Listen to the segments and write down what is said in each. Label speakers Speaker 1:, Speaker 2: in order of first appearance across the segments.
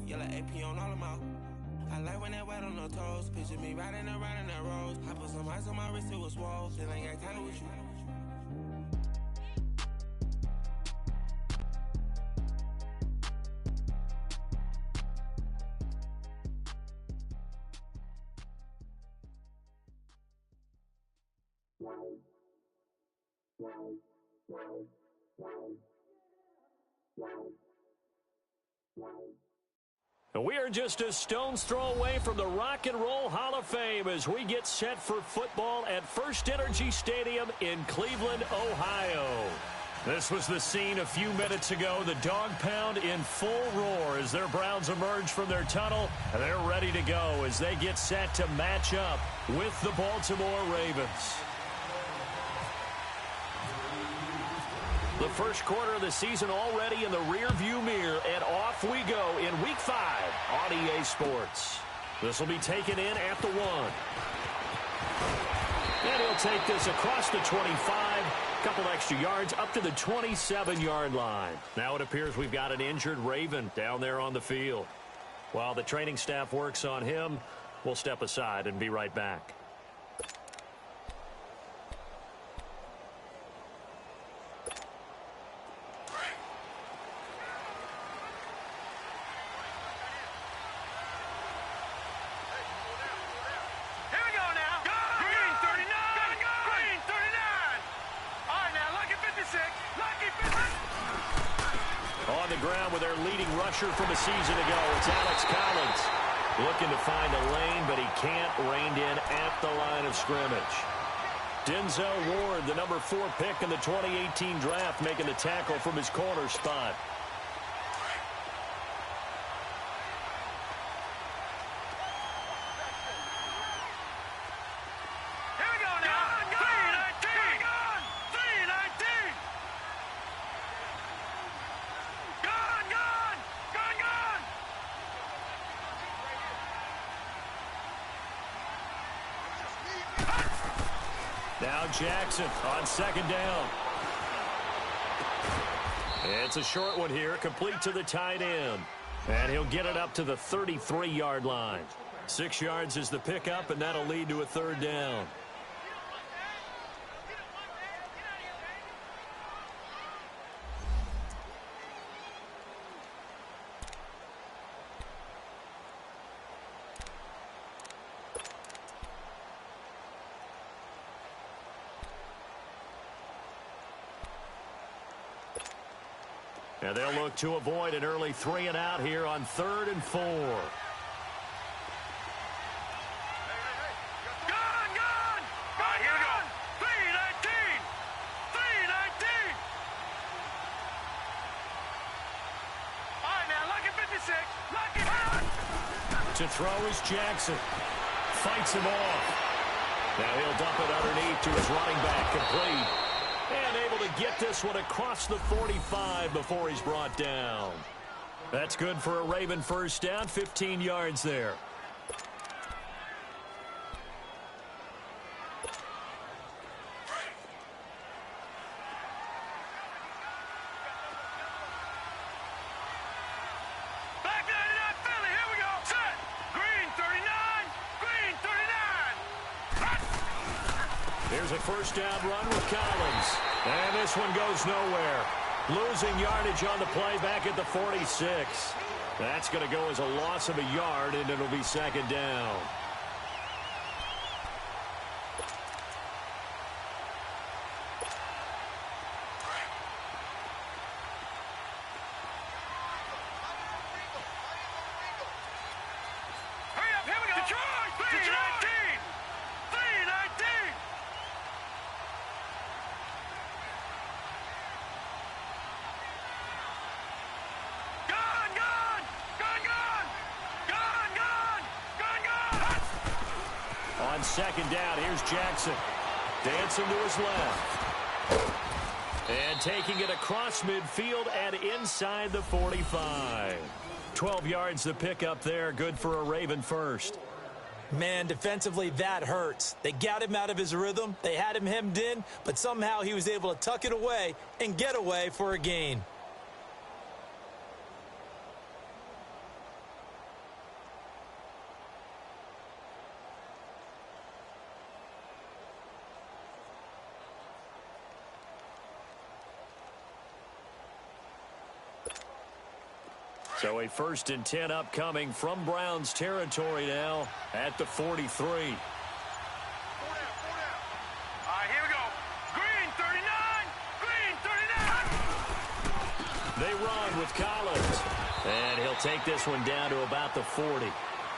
Speaker 1: Yellow AP on all of my. I like when that wet on the toes. Picture me riding around in that rose. I put some ice on my wrist, it was swole. Still ain't got time with you.
Speaker 2: We are just a stone's throw away from the Rock and Roll Hall of Fame as we get set for football at First Energy Stadium in Cleveland, Ohio. This was the scene a few minutes ago. The dog pound in full roar as their Browns emerge from their tunnel. And they're ready to go as they get set to match up with the Baltimore Ravens. The first quarter of the season already in the rearview mirror, and off we go in Week 5 on EA Sports. This will be taken in at the 1. And he'll take this across the 25, couple extra yards up to the 27-yard line. Now it appears we've got an injured Raven down there on the field. While the training staff works on him, we'll step aside and be right back. From a season ago, it's Alex Collins looking to find a lane, but he can't rein in at the line of scrimmage. Denzel Ward, the number 4 pick in the 2018 draft, making the tackle from his corner spot. Now Jackson on second down. It's a short one here, complete to the tight end. And he'll get it up to the 33-yard line. 6 yards is the pickup, and that'll lead to a third down. And they'll look to avoid an early 3-and-out here on 3rd and 4.
Speaker 3: Gone! Here we go. 3-19! 3-19! All right, now, lucky 56. Lucky hot!
Speaker 2: To throw is Jackson. Fights him off. Now he'll dump it underneath to his running back, complete. And able to get this one across the 45 before he's brought down. That's good for a Raven first down, 15 yards there.
Speaker 3: Back 99, Philly, here we go. Set. Green 39, Green 39.
Speaker 2: Here's a first down run with Collins. And this one goes nowhere. Losing yardage on the play back at the 46. That's going to go as a loss of a yard, and it'll be second down.
Speaker 3: Hurry up, here we go. Detroit, 3-19. 3-19. Gone, gone. Gone, gone. Gone, gone. Gone, gone.
Speaker 2: On second down, here's Jackson. Dancing to his left. And taking it across midfield and inside the 45. 12 yards the pickup there. Good for a Raven first.
Speaker 4: Man, defensively, that hurts. They got him out of his rhythm. They had him hemmed in, but somehow he was able to tuck it away and get away for a gain.
Speaker 2: So a 1st and 10 upcoming from Browns territory now at the 43.
Speaker 3: All right, here we go. Green 39. Green 39.
Speaker 2: They run with Collins. And he'll take this one down to about the 40.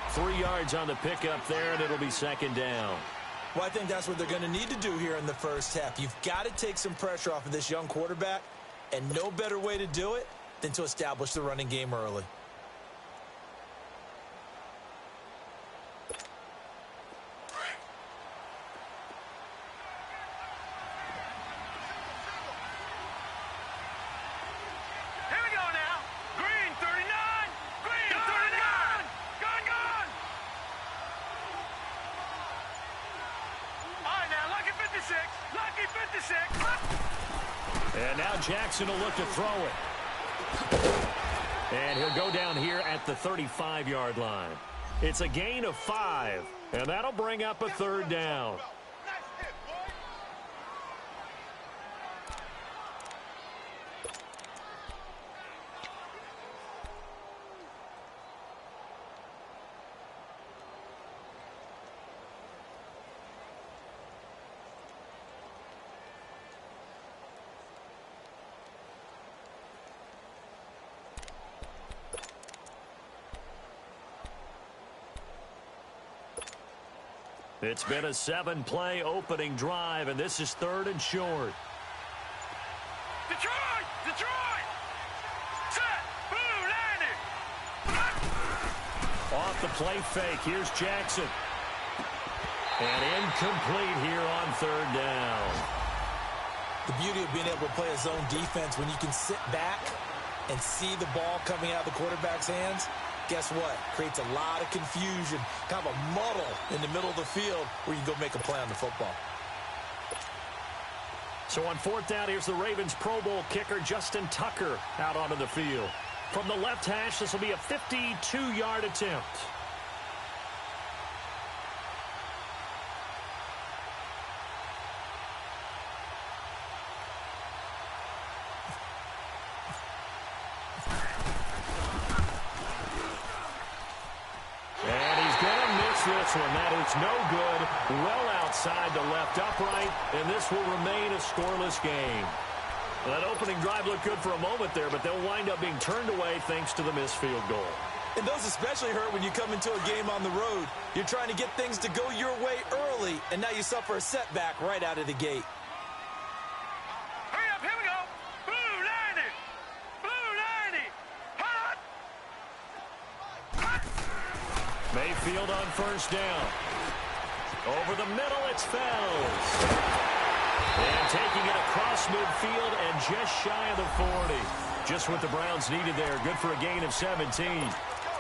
Speaker 2: 3 yards on the pickup there, and it'll be 2nd down.
Speaker 4: Well, I think that's what they're going to need to do here in the first half. You've got to take some pressure off of this young quarterback, and no better way to do it than to establish the running game early.
Speaker 3: Here we go now. Green 39. Green 39. Gone. All right, now, lucky 56. Lucky 56.
Speaker 2: And now Jackson will look to throw it. And he'll go down here at the 35-yard line. It's a gain of 5, and that'll bring up a 3rd down. It's been a 7-play opening drive, and this is 3rd and short.
Speaker 3: Detroit! Set! Blue landing!
Speaker 2: Off the play fake, here's Jackson. And incomplete here on 3rd down.
Speaker 4: The beauty of being able to play a zone defense when you can sit back and see the ball coming out of the quarterback's hands, guess what? Creates a lot of confusion, kind of a muddle in the middle of the field where you can go make a play on the football.
Speaker 2: So on 4th down, here's the Ravens Pro Bowl kicker Justin Tucker out onto the field. From the left hash, this will be a 52-yard attempt. This one, that is no good, well outside the left upright, and this will remain a scoreless game. Well, that opening drive looked good for a moment there, but they'll wind up being turned away thanks to the missed field goal.
Speaker 4: And those especially hurt when you come into a game on the road. You're trying to get things to go your way early, and now you suffer a setback right out of the gate.
Speaker 3: Hurry up, here we go. Blue 90. Blue 90. Hot.
Speaker 2: Mayfield on 1st down. Over the middle, it's Fells. And taking it across midfield and just shy of the 40. Just what the Browns needed there. Good for a gain of 17.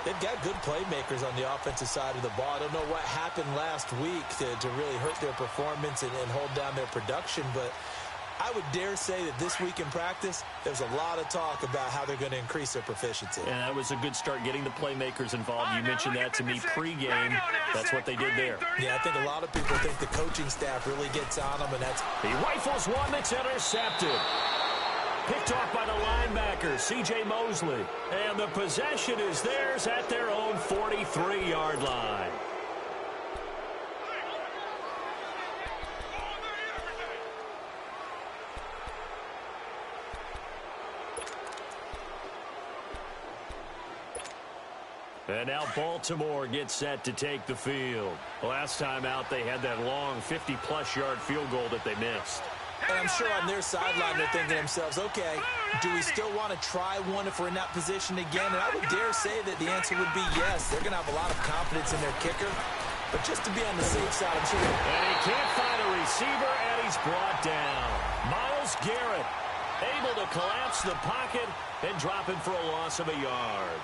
Speaker 4: They've got good playmakers on the offensive side of the ball. I don't know what happened last week to really hurt their performance and hold down their production, but I would dare say that this week in practice, there's a lot of talk about how they're going to increase their proficiency.
Speaker 2: And that was a good start getting the playmakers involved. You mentioned that to me pregame. That's what they did there.
Speaker 4: Yeah, I think a lot of people think the coaching staff really gets on them, and that's...
Speaker 2: He rifles one that's intercepted. Picked off by the linebacker, C.J. Mosley. And the possession is theirs at their own 43-yard line. And now Baltimore gets set to take the field. Last time out, they had that long 50-plus yard field goal that they missed.
Speaker 4: And I'm sure on their sideline they're thinking to themselves, okay, do we still want to try one if we're in that position again? And I would dare say that the answer would be yes. They're going to have a lot of confidence in their kicker. But just to be on the safe side, I'm sure.
Speaker 2: And he can't find a receiver, and he's brought down. Myles Garrett able to collapse the pocket and drop it for a loss of a yard.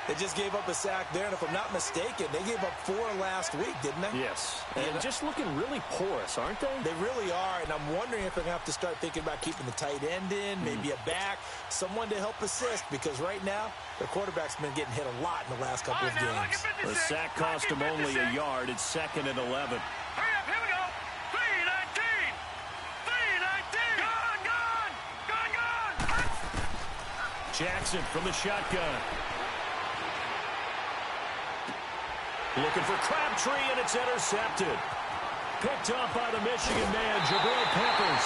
Speaker 4: They just gave up a sack there, and if I'm not mistaken, they gave up 4 last week, didn't they?
Speaker 2: Yes. And just looking really porous, aren't they?
Speaker 4: They really are, and I'm wondering if they're going to have to start thinking about keeping the tight end in, maybe a back, someone to help assist, because right now, their quarterback's been getting hit a lot in the last couple of games.
Speaker 2: The sack cost him only a yard. It's 2nd and 11.
Speaker 3: Hurry up, here we go. 3-19. Gone.
Speaker 2: Jackson from the shotgun. Looking for Crabtree, and it's intercepted. Picked up by the Michigan man, Jabril Peppers.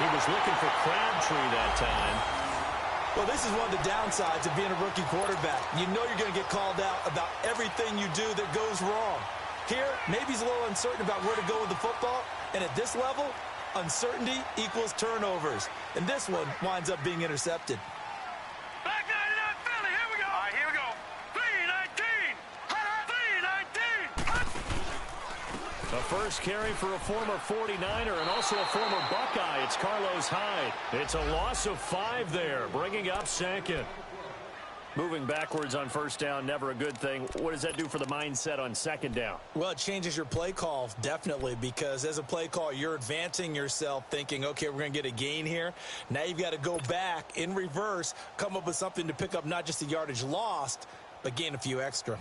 Speaker 2: He was looking for Crabtree that time.
Speaker 4: Well, this is one of the downsides of being a rookie quarterback. You know you're going to get called out about everything you do that goes wrong. Here, maybe he's a little uncertain about where to go with the football, and at this level, uncertainty equals turnovers. And this one winds up being intercepted.
Speaker 3: Back 99 Philly, here we go. All right, here we go. 319. 319.
Speaker 2: A first carry for a former 49er and also a former Buckeye. It's Carlos Hyde. It's a loss of 5 there, bringing up second. Moving backwards on first down, never a good thing. What does that do for the mindset on second down?
Speaker 4: Well, it changes your play call, definitely, because as a play call, you're advancing yourself thinking, okay, we're going to get a gain here. Now you've got to go back in reverse, come up with something to pick up not just the yardage lost, but gain a few extra.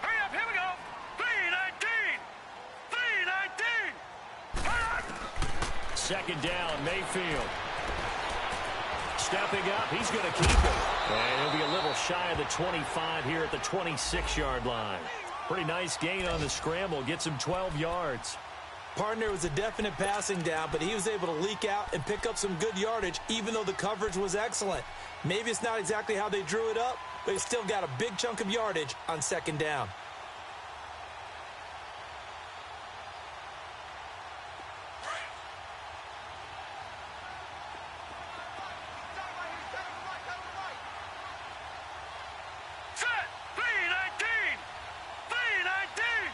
Speaker 3: Hurry up, here we go. 319. 319.
Speaker 2: Second down, Mayfield. Stepping up, he's going to keep it. And he'll be a little shy of the 25 here at the 26-yard line. Pretty nice gain on the scramble, gets him 12 yards.
Speaker 4: Partner was a definite passing down, but he was able to leak out and pick up some good yardage, even though the coverage was excellent. Maybe it's not exactly how they drew it up, but he still got a big chunk of yardage on second down.
Speaker 3: Set. 319. 319.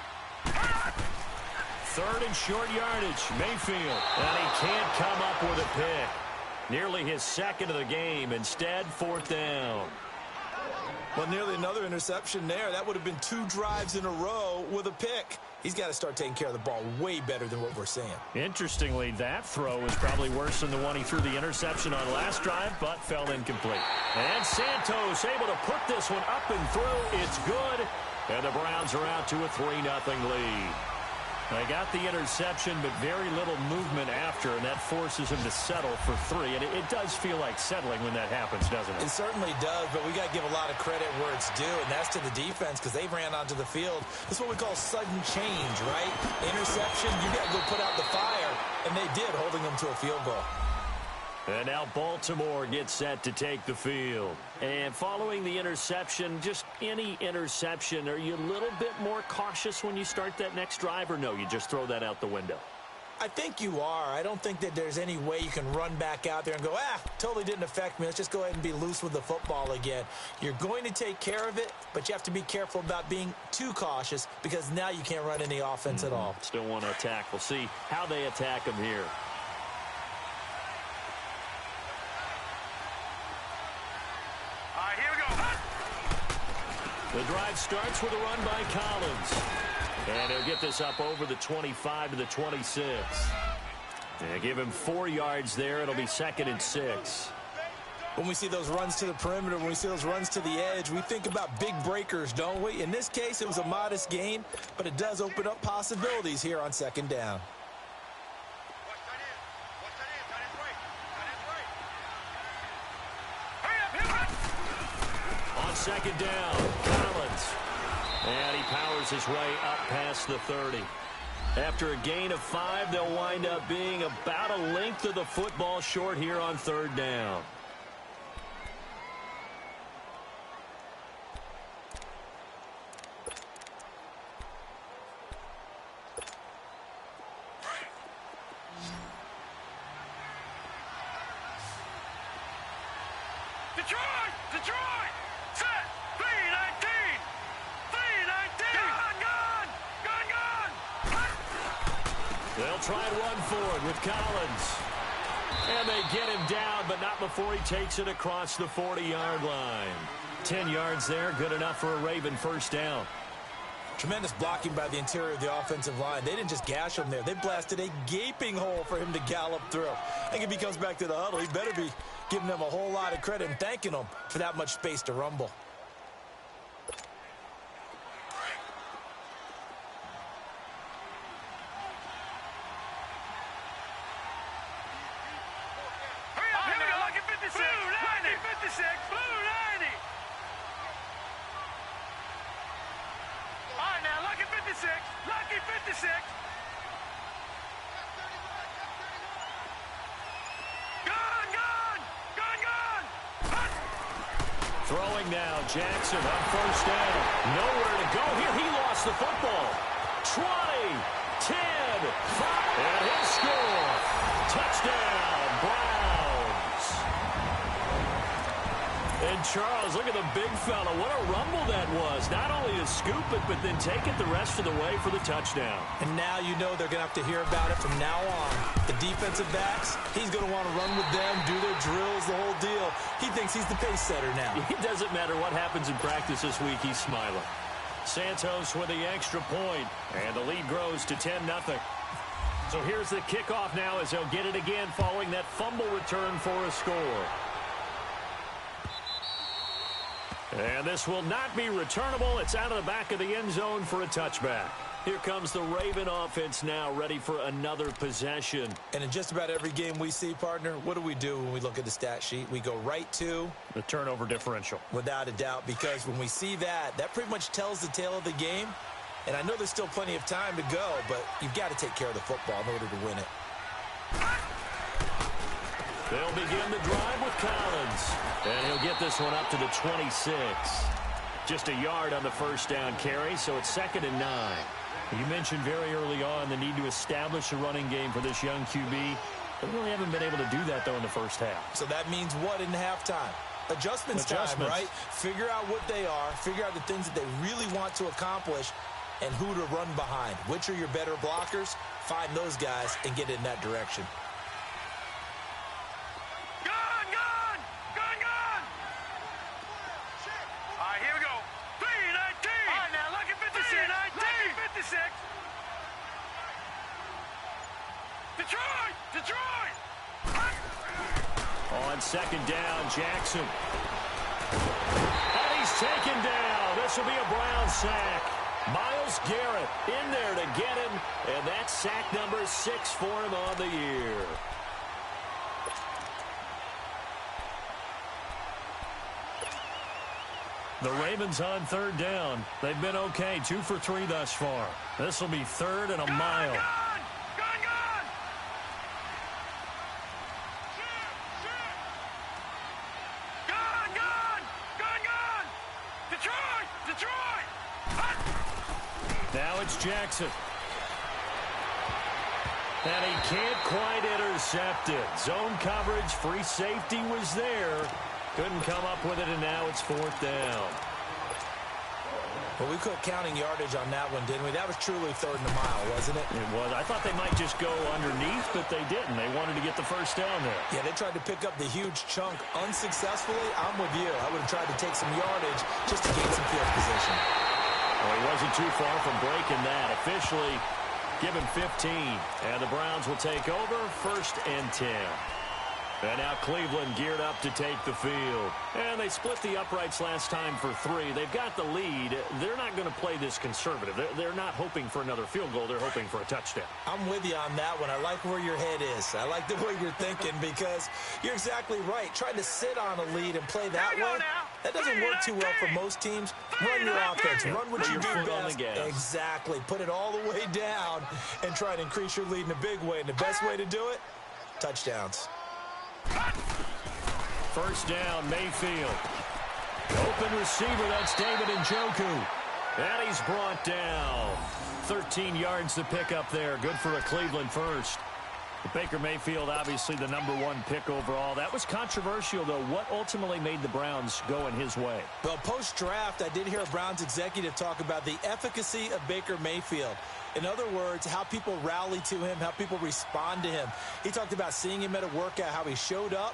Speaker 2: Third and short yardage, Mayfield. And he can't come up with a pick. Nearly his second of the game. Instead, fourth down.
Speaker 4: Well, nearly another interception there. That would have been 2 drives in a row with a pick. He's got to start taking care of the ball way better than what we're seeing.
Speaker 2: Interestingly, that throw was probably worse than the one he threw the interception on last drive, but fell incomplete. And Santos able to put this one up and through. It's good. And the Browns are out to a 3-0 lead. They got the interception, but very little movement after, and that forces him to settle for 3. And it does feel like settling when that happens, doesn't it?
Speaker 4: It certainly does, but we got to give a lot of credit where it's due, and that's to the defense because they ran onto the field. This is what we call sudden change, right? Interception, you got to go put out the fire, and they did, holding them to a field goal.
Speaker 2: And now Baltimore gets set to take the field. And following the interception, just any interception, are you a little bit more cautious when you start that next drive, or no, you just throw that out the window?
Speaker 4: I think you are. I don't think that there's any way you can run back out there and go, totally didn't affect me. Let's just go ahead and be loose with the football again. You're going to take care of it, but you have to be careful about being too cautious because now you can't run any offense at all.
Speaker 2: Still want to attack. We'll see how they attack him here. The drive starts with a run by Collins. And he'll get this up over the 25 to the 26. And give him 4 yards there. It'll be 2nd and 6.
Speaker 4: When we see those runs to the perimeter, when we see those runs to the edge, we think about big breakers, don't we? In this case, it was a modest gain, but it does open up possibilities here on second down.
Speaker 2: On second down, Collins. And he powers his way up past the 30. After a gain of 5, they'll wind up being about a length of the football short here on third down.
Speaker 3: Detroit! Detroit! Set! 319! 319! Gun!
Speaker 2: They'll try and run for it with Collins. And they get him down, but not before he takes it across the 40-yard line. 10 yards there, good enough for a Raven first down.
Speaker 4: Tremendous blocking by the interior of the offensive line. They didn't just gash him there. They blasted a gaping hole for him to gallop through. I think if he comes back to the huddle, he better be giving them a whole lot of credit and thanking them for that much space to rumble.
Speaker 3: Hurry up, here we go!
Speaker 2: Throwing now, Jackson on first down. Nowhere to go here. He lost the football. 20, 10, 5, and he'll score. Touchdown, Browns. And Charles, look at the big fella. What a rumble that was. Not only to scoop it, but then take it the rest of the way for the touchdown.
Speaker 4: And now you know they're going to have to hear about it from now on. The defensive backs, he's going to want to run with them, do their drills, the whole deal. He thinks he's the pace setter now.
Speaker 2: It doesn't matter what happens in practice this week, he's smiling. Santos with the extra point, and the lead grows to 10-0. So here's the kickoff now as they'll get it again following that fumble return for a score. And this will not be returnable. It's out of the back of the end zone for a touchback. Here comes the Raven offense now, ready for another possession.
Speaker 4: And in just about every game we see, partner, what do we do when we look at the stat sheet? We go right to
Speaker 2: the turnover differential.
Speaker 4: Without a doubt, because when we see that, that pretty much tells the tale of the game. And I know there's still plenty of time to go, but you've got to take care of the football in order to win it.
Speaker 2: They'll begin the drive with Collins. And he'll get this one up to the 26. Just a yard on the first down carry, so it's 2nd and 9. You mentioned very early on the need to establish a running game for this young QB. They really haven't been able to do that, though, in the first half.
Speaker 4: So that means what in halftime? Adjustments time, right? Figure out what they are, figure out the things that they really want to accomplish, and who to run behind. Which are your better blockers? Find those guys and get in that direction.
Speaker 2: On 2nd down, Jackson. And he's taken down. This will be a Brown sack. Myles Garrett in there to get him, and that's sack number 6 for him on the year. The Ravens on 3rd down. They've been okay, 2 for 3 thus far. This will be 3rd and a mile. Now it's Jackson. And he can't quite intercept it. Zone coverage, free safety was there. Couldn't come up with it, and now it's 4th down.
Speaker 4: Well, we quit counting yardage on that one, didn't we? That was truly 3rd and a mile, wasn't it?
Speaker 2: It was. I thought they might just go underneath, but they didn't. They wanted to get the first down there.
Speaker 4: Yeah, they tried to pick up the huge chunk unsuccessfully. I'm with you. I would have tried to take some yardage just to gain some field position.
Speaker 2: Well, he wasn't too far from breaking that. Officially given 15, and the Browns will take over 1st and 10. And now Cleveland geared up to take the field. And they split the uprights last time for 3. They've got the lead. They're not going to play this conservative. They're not hoping for another field goal. They're hoping for a touchdown.
Speaker 4: I'm with you on that one. I like where your head is. I like the way you're thinking because you're exactly right. Trying to sit on a lead and play that way, that doesn't work too well for most teams. Run your offense. Run what you do best. Exactly. Put it all the way down and try to increase your lead in a big way. And the best way to do it, touchdowns.
Speaker 2: 1st down, Mayfield. Open receiver, that's David Njoku. And he's brought down. 13 yards to pick up there. Good for a Cleveland first. Baker Mayfield, obviously the #1 pick overall. That was controversial, though. What ultimately made the Browns go in his way?
Speaker 4: Well, post-draft, I did hear a Browns executive talk about the efficacy of Baker Mayfield. In other words, how people rally to him, how people respond to him. He talked about seeing him at a workout, how he showed up,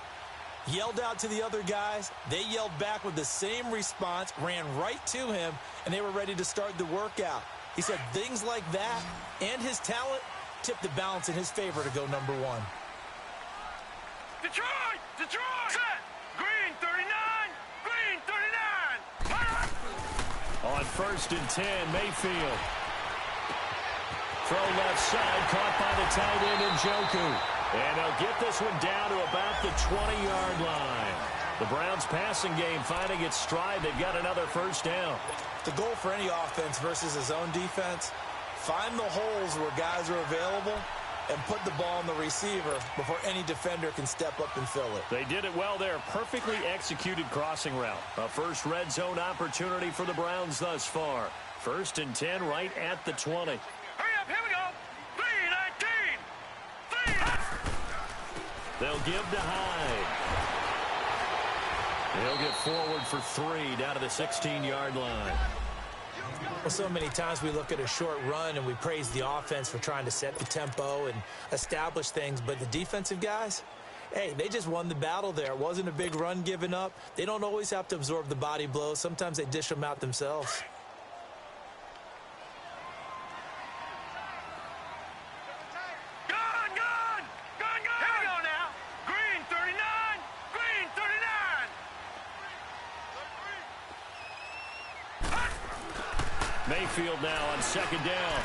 Speaker 4: yelled out to the other guys. They yelled back with the same response, ran right to him, and they were ready to start the workout. He said things like that and his talent tipped the balance in his favor to go #1.
Speaker 3: Detroit! Detroit! Set! Green 39! Green 39!
Speaker 2: On 1st and 10, Mayfield. Throw left side, caught by the tight end Njoku. And they'll get this one down to about the 20-yard line. The Browns passing game finding its stride. They've got another 1st down.
Speaker 4: The goal for any offense versus a zone defense, find the holes where guys are available and put the ball on the receiver before any defender can step up and fill it.
Speaker 2: They did it well there. Perfectly executed crossing route. A first red zone opportunity for the Browns thus far. 1st and 10 right at the 20.
Speaker 3: Hurry up, here we go. 3-19. 3.
Speaker 2: They'll give to Hyde. He'll get forward for 3 down to the 16-yard line.
Speaker 4: Well, so many times we look at a short run and we praise the offense for trying to set the tempo and establish things, but the defensive guys, hey, they just won the battle there. It wasn't a big run given up. They don't always have to absorb the body blows. Sometimes they dish them out themselves.
Speaker 2: Mayfield now on 2nd down.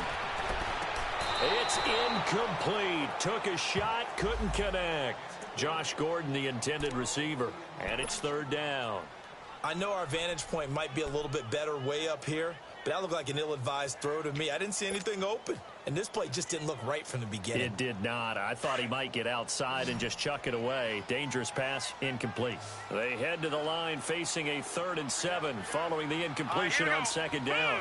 Speaker 2: It's incomplete. Took a shot, couldn't connect. Josh Gordon, the intended receiver. And it's 3rd down.
Speaker 4: I know our vantage point might be a little bit better way up here, but that looked like an ill-advised throw to me. I didn't see anything open. And this play just didn't look right from the beginning.
Speaker 2: It did not. I thought he might get outside and just chuck it away. Dangerous pass, incomplete. They head to the line facing a 3rd and 7 following the incompletion on 2nd down.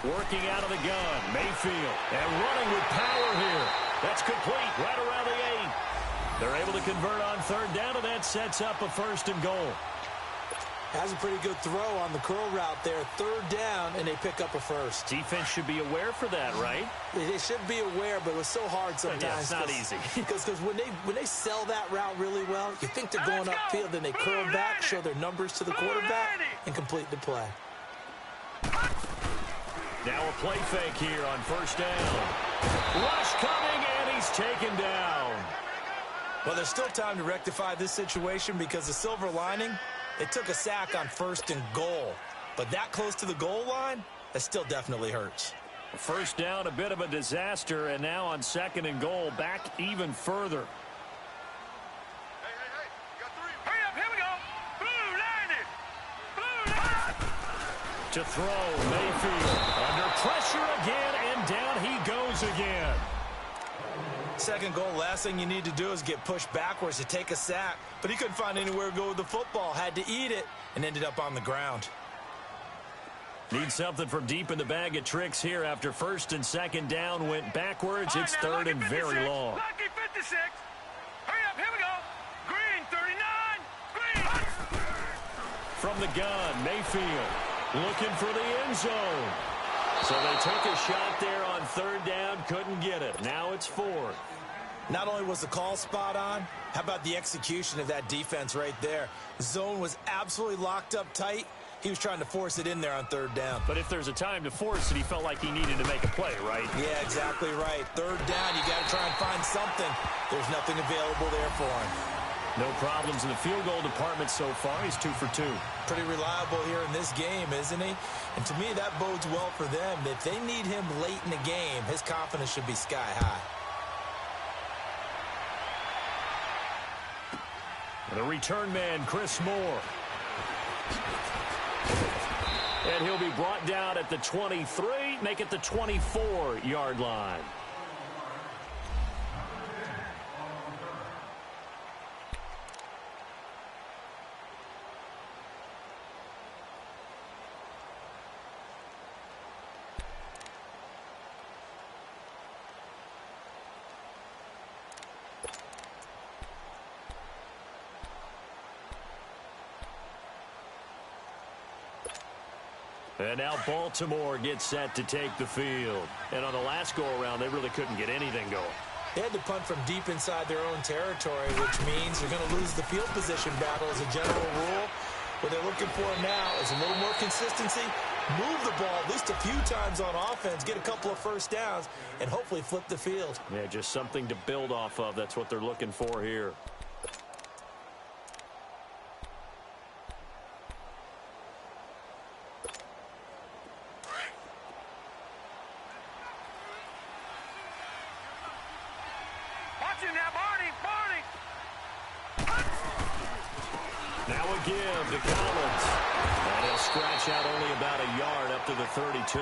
Speaker 2: Working out of the gun, Mayfield, and running with power here. That's complete, right around the 8. They're able to convert on 3rd down, and that sets up a 1st and goal.
Speaker 4: Has a pretty good throw on the curl route there. 3rd down, and they pick up a 1st.
Speaker 2: Defense should be aware for that, right?
Speaker 4: They should be aware, but it was so hard sometimes.
Speaker 2: Yeah, it's not easy.
Speaker 4: Because when they sell that route really well, you think they're going upfield, then they curl back, show their numbers to the quarterback, and complete the play.
Speaker 2: Now a play fake here on 1st down. Rush coming, and he's taken down.
Speaker 4: Well, there's still time to rectify this situation because the silver lining, it took a sack on 1st and goal. But that close to the goal line, that still definitely hurts.
Speaker 2: 1st down, a bit of a disaster, and now on 2nd and goal, back even further. To throw, Mayfield under pressure again, and down he goes again.
Speaker 4: 2nd goal, last thing you need to do is get pushed backwards to take a sack. But he couldn't find anywhere to go with the football, had to eat it, and ended up on the ground.
Speaker 2: Need something from deep in the bag of tricks here after 1st and 2nd down went backwards. It's 3rd and very long.
Speaker 3: Lucky 56. Hurry up, here we go. Green 39. Green.
Speaker 2: From the gun, Mayfield looking for the end zone. So they took a shot there on 3rd down, couldn't get it. Now it's 4th.
Speaker 4: Not only was the call spot on, how about the execution of that defense right there? Zone was absolutely locked up tight. He was trying to force it in there on 3rd down.
Speaker 2: But if there's a time to force it, he felt like he needed to make a play, right?
Speaker 4: Yeah, exactly right. 3rd down, you got to try and find something. There's nothing available there for him.
Speaker 2: No problems in the field goal department so far. He's 2 for 2.
Speaker 4: Pretty reliable here in this game, isn't he? And to me, that bodes well for them. If they need him late in the game, his confidence should be sky high.
Speaker 2: The return man, Chris Moore. And he'll be brought down at the 23, make it the 24-yard line. And now Baltimore gets set to take the field. And on the last go-around, they really couldn't get anything going.
Speaker 4: They had to punt from deep inside their own territory, which means they're going to lose the field position battle as a general rule. What they're looking for now is a little more consistency, move the ball at least a few times on offense, get a couple of 1st downs, and hopefully flip the field.
Speaker 2: Yeah, just something to build off of. That's what they're looking for here. Now a give to Collins. And They'll scratch out only about a yard up to the 32.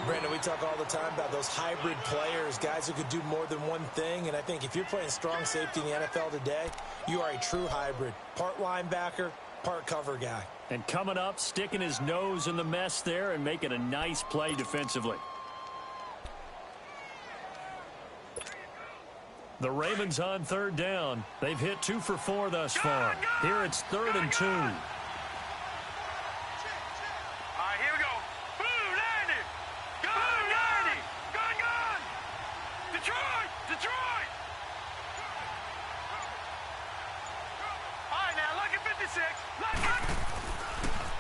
Speaker 4: Brandon, we talk all the time about those hybrid players, guys who could do more than one thing. And I think if you're playing strong safety in the NFL today, you are a true hybrid. Part linebacker, part cover guy.
Speaker 2: And coming up, sticking his nose in the mess there and making a nice play defensively. The Ravens on third down. They've hit 2 for 4 thus far. Here it's 3rd and 2.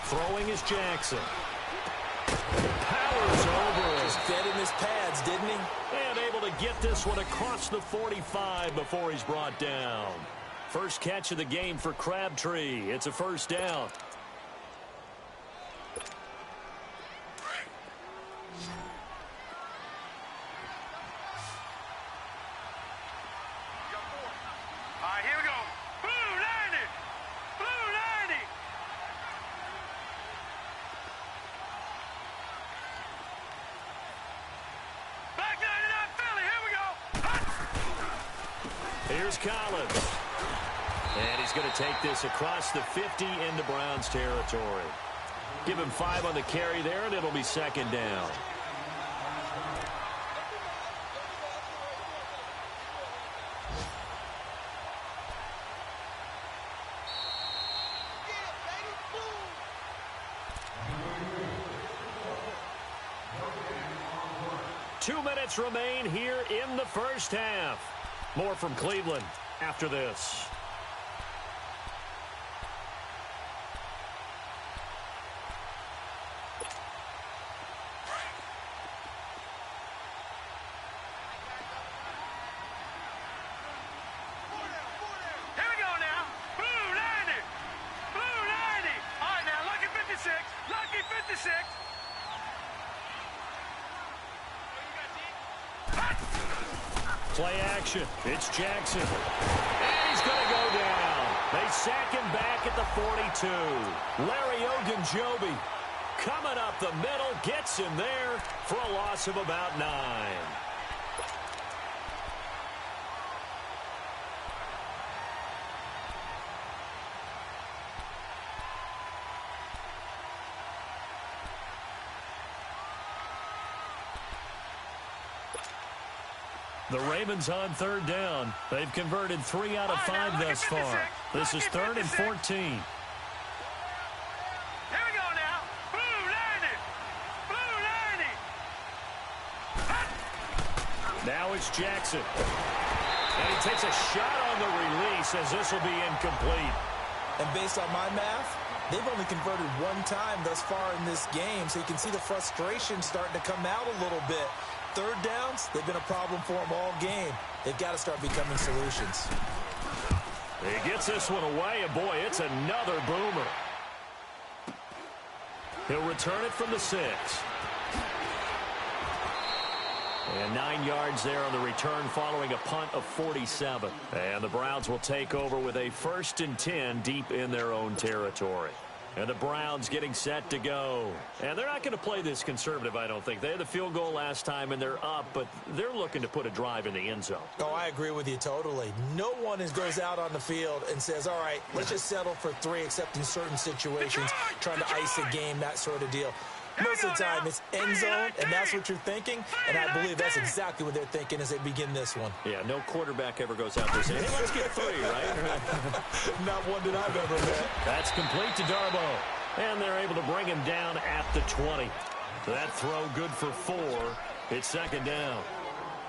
Speaker 2: Throwing is Jackson. Powers over.
Speaker 4: Just fed in his pads, didn't he?
Speaker 2: And able to get this one across the 45 before he's brought down. First catch of the game for Crabtree. It's a first down. Here's Collins. And he's going to take this across the 50 into Browns territory. Give him 5 on the carry there, and it'll be second down. Two minutes remain here in the first half. More from Cleveland after this. Play action. It's Jackson. And he's going to go down. They sack him back at the 42. Larry Ogunjobi coming up the middle, gets him there for a loss of about 9. The Ravens on third down. They've converted 3 out of 5 thus far. This is 3rd and 14.
Speaker 3: Here we go now. Blue 90.
Speaker 2: Now it's Jackson. And he takes a shot on the release as this will be incomplete.
Speaker 4: And based on my math, they've only converted 1 time thus far in this game, so you can see the frustration starting to come out a little bit. Third downs, they've been a problem for them all game. They've got to start becoming solutions.
Speaker 2: He gets this one away, and boy, it's another boomer. He'll return it from the 6. And 9 yards there on the return following a punt of 47. And the Browns will take over with a 1st and 10 deep in their own territory. And the Browns getting set to go. And they're not going to play this conservative, I don't think. They had the field goal last time, and they're up, but they're looking to put a drive in the end zone.
Speaker 4: Oh, I agree with you totally. No one goes out on the field and says, all right, let's just settle for 3, except in certain situations, trying to ice a game, that sort of deal. Most of the time, it's end zone, and that's what you're thinking, and I believe that's exactly what they're thinking as they begin this one.
Speaker 2: Yeah, no quarterback ever goes out there saying, hey, let's get 3, right?
Speaker 4: Not one that I've ever met.
Speaker 2: That's complete to Darboh, and they're able to bring him down at the 20. That throw good for 4. It's second down.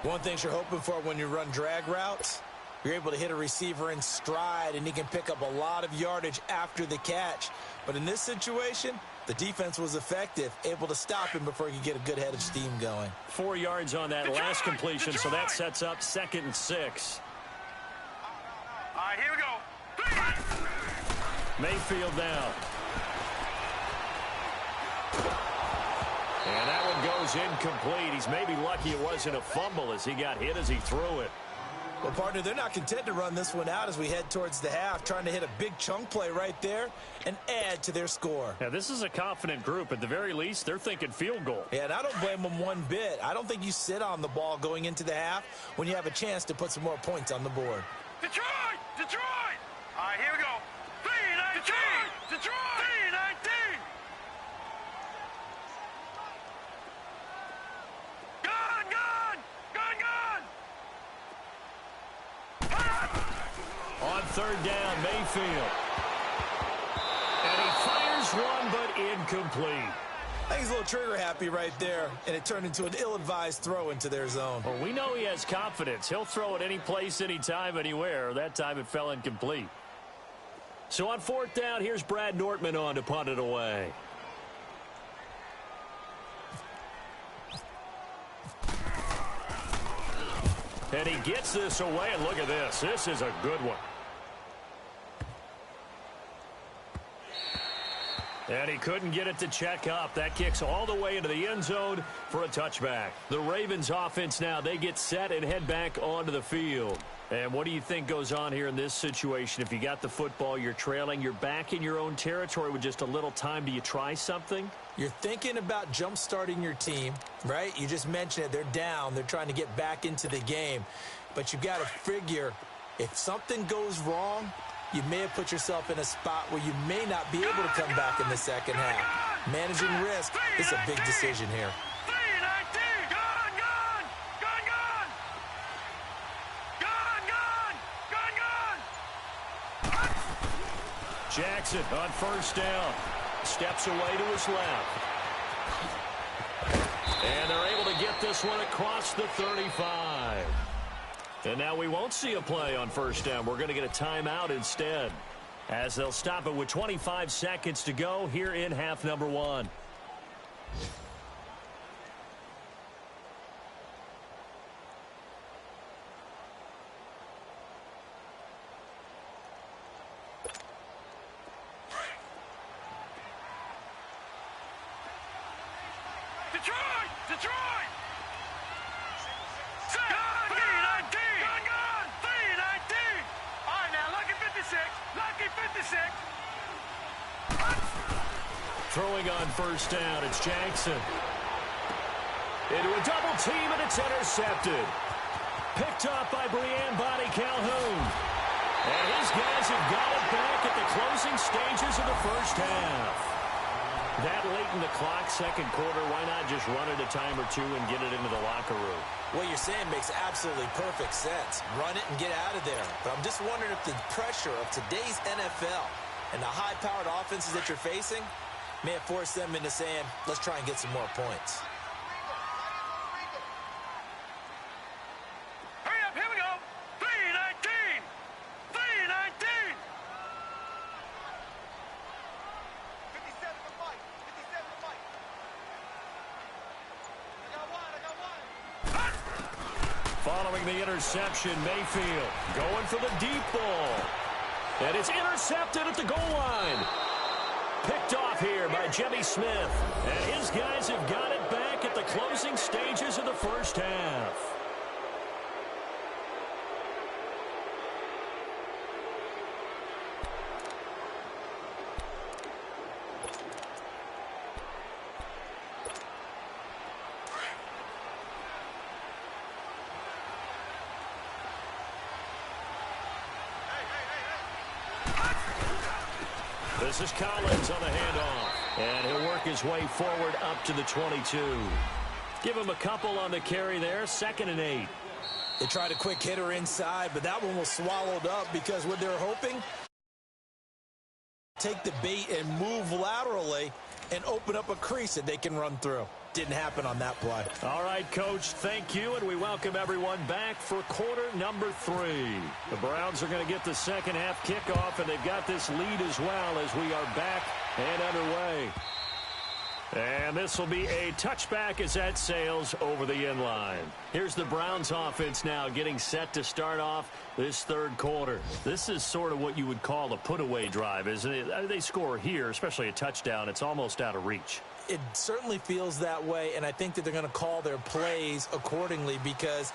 Speaker 4: One thing you're hoping for when you run drag routes, you're able to hit a receiver in stride, and he can pick up a lot of yardage after the catch. But in this situation, the defense was effective, able to stop him before he could get a good head of steam going.
Speaker 2: 4 yards on that last completion, so that sets up 2nd and 6.
Speaker 3: All right, here we go.
Speaker 2: Mayfield down. And that one goes incomplete. He's maybe lucky it wasn't a fumble as he got hit as he threw it.
Speaker 4: Well, partner, they're not content to run this one out as we head towards the half, trying to hit a big chunk play right there and add to their score.
Speaker 2: Yeah, this is a confident group. At the very least, they're thinking field goal.
Speaker 4: Yeah, and I don't blame them one bit. I don't think you sit on the ball going into the half when you have a chance to put some more points on the board.
Speaker 3: Detroit! Detroit! All right, here we go. 3-19! Detroit! 3-19! Gun! Gun! Gun! Gun!
Speaker 2: On third down, Mayfield. And he fires one, but incomplete.
Speaker 4: I think he's a little trigger happy right there, and it turned into an ill-advised throw into their zone.
Speaker 2: Well, we know he has confidence. He'll throw it any place, anytime, anywhere. That time it fell incomplete. So on fourth down, here's Brad Nortman on to punt it away. And he gets this away, and look at this. This is a good one. And he couldn't get it to check up. That kicks all the way into the end zone for a touchback. The Ravens offense now, they get set and head back onto the field. And what do you think goes on here in this situation? If you got the football, you're trailing, you're back in your own territory with just a little time. Do you try something?
Speaker 4: You're thinking about jump-starting your team, right? You just mentioned it. They're down. They're trying to get back into the game. But you've got to figure if something goes wrong, you may have put yourself in a spot where you may not be able to come back in the second half. Managing risk is a big decision here.
Speaker 3: 3-19! Gun! Gun! Gun! Gun! Gun! Gun! Gun!
Speaker 2: Jackson on first down. Steps away to his left. And they're able to get this one across the 35. And now we won't see a play on first down. We're going to get a timeout instead, as they'll stop it with 25 seconds to go here in half number one.
Speaker 3: Detroit! Detroit! Lucky 56.
Speaker 2: Throwing on first down, it's Jackson. Into a double team, and it's intercepted. Picked off by Brian Body Calhoun. And his guys have got it back at the closing stages of the first half. That late in the clock, second quarter, why not just run it a time or two and get it into the locker room?
Speaker 4: What you're saying makes absolutely perfect sense. Run it and get out of there. But I'm just wondering if the pressure of today's NFL and the high-powered offenses that you're facing may have forced them into saying, let's try and get some more points.
Speaker 3: Hurry up, here we go. 3-19. 3-19. 57 to Mike. 57 to Mike. I got one.
Speaker 2: Following the interception, Mayfield going for the deep ball. And it's intercepted at the goal line. Picked off here by Jimmy Smith. And his guys have got it back at the closing stages of the first half. This is Collins on the handoff. And he'll work his way forward up to the 22. Give him a couple on the carry there. 2nd and 8.
Speaker 4: They tried a quick hitter inside, but that one was swallowed up because what they're hoping, take the bait and move laterally and open up a crease that they can run through. Didn't happen on that play.
Speaker 2: All right, Coach, thank you, and we welcome everyone back for quarter number 3. The Browns are going to get the second half kickoff, and they've got this lead as well as we are back and underway. And this will be a touchback as that sails over the end line. Here's the Browns offense now getting set to start off this third quarter. This is sort of what you would call a put-away drive, isn't it? They score here, especially a touchdown. It's almost out of reach.
Speaker 4: It certainly feels that way, and I think that they're going to call their plays accordingly because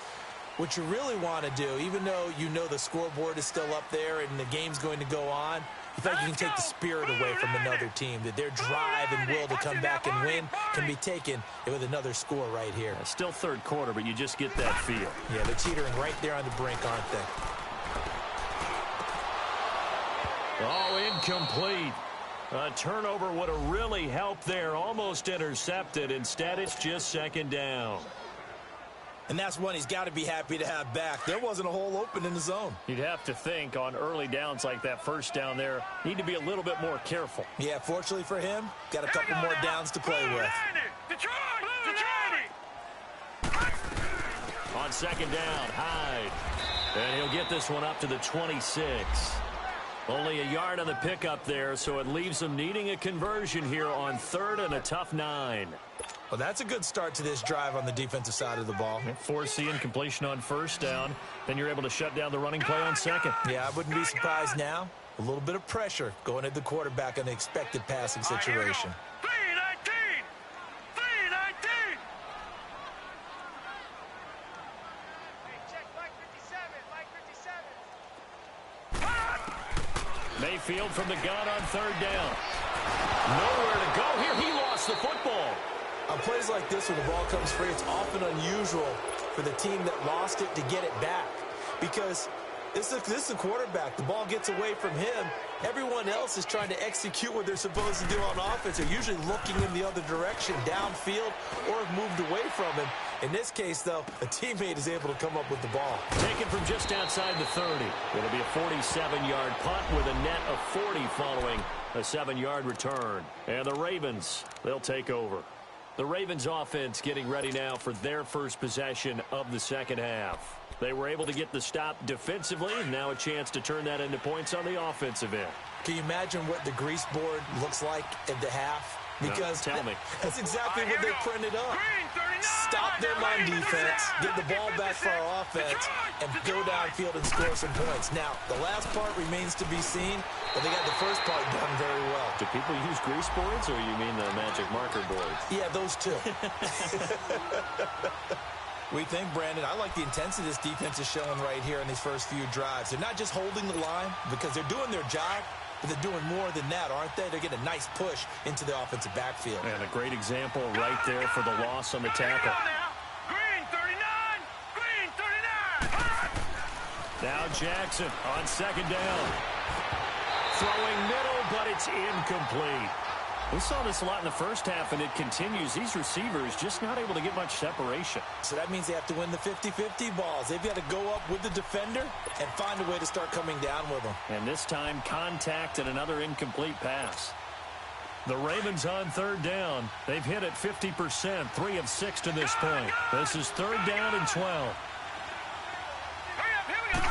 Speaker 4: what you really want to do, even though you know the scoreboard is still up there and the game's going to go on, you feel like you can take the spirit away from another team, that their drive and will to come back and win can be taken with another score right here.
Speaker 2: Still third quarter, but you just get that feel.
Speaker 4: Yeah, they're teetering right there on the brink, aren't they?
Speaker 2: Oh, incomplete. A turnover would have really helped there. Almost intercepted. Instead, it's just second down.
Speaker 4: And that's one he's got to be happy to have back. There wasn't a hole open in the zone.
Speaker 2: You'd have to think on early downs like that first down there, need to be a little bit more careful.
Speaker 4: Yeah, fortunately for him, got a couple more downs to play with.
Speaker 2: On second down, Hyde. And he'll get this one up to the 26. Only a yard on the pickup there, so it leaves them needing a conversion here on third and a tough 9.
Speaker 4: Well, that's a good start to this drive on the defensive side of the ball.
Speaker 2: Force the incompletion on first down. Then you're able to shut down the running play on second.
Speaker 4: Yeah, I wouldn't be surprised now. A little bit of pressure going at the quarterback in the expected passing situation.
Speaker 3: 319.
Speaker 2: Mayfield from the gun on third down. Nowhere to go here. He lost the football.
Speaker 4: On plays like this where the ball comes free, it's often unusual for the team that lost it to get it back. Because this is the quarterback. The ball gets away from him. Everyone else is trying to execute what they're supposed to do on offense. They're usually looking in the other direction, downfield, or have moved away from him. In this case, though, a teammate is able to come up with the ball.
Speaker 2: Taken from just outside the 30. It'll be a 47-yard punt with a net of 40 following a 7-yard return. And the Ravens, they'll take over. The Ravens offense getting ready now for their first possession of the second half. They were able to get the stop defensively. Now a chance to turn that into points on the offensive end.
Speaker 4: Can you imagine what the grease board looks like at the half? Because
Speaker 2: tell me.
Speaker 4: That's exactly what they printed up. Stop them on defense, get the ball back for our offense, and go downfield and score some points. Now, the last part remains to be seen, but they got the first part done very well.
Speaker 2: Do people use grease boards, or you mean the magic marker boards?
Speaker 4: Yeah, those two. We think, Brandon, I like the intensity this defense is showing right here in these first few drives. They're not just holding the line because they're doing their job, but they're doing more than that, aren't they? They're getting a nice push into the offensive backfield.
Speaker 2: And a great example right there for the loss on the tackle.
Speaker 3: Green 39. Green 39.
Speaker 2: Now Jackson on second down. Throwing middle, but it's incomplete. We saw this a lot in the first half, and it continues. These receivers just not able to get much separation.
Speaker 4: So that means they have to win the 50-50 balls. They've got to go up with the defender and find a way to start coming down with them.
Speaker 2: And this time, contact and another incomplete pass. The Ravens on third down. They've hit it 50%, 3 of 6 to this point. This is third down and 12.
Speaker 3: Hurry up, here we go.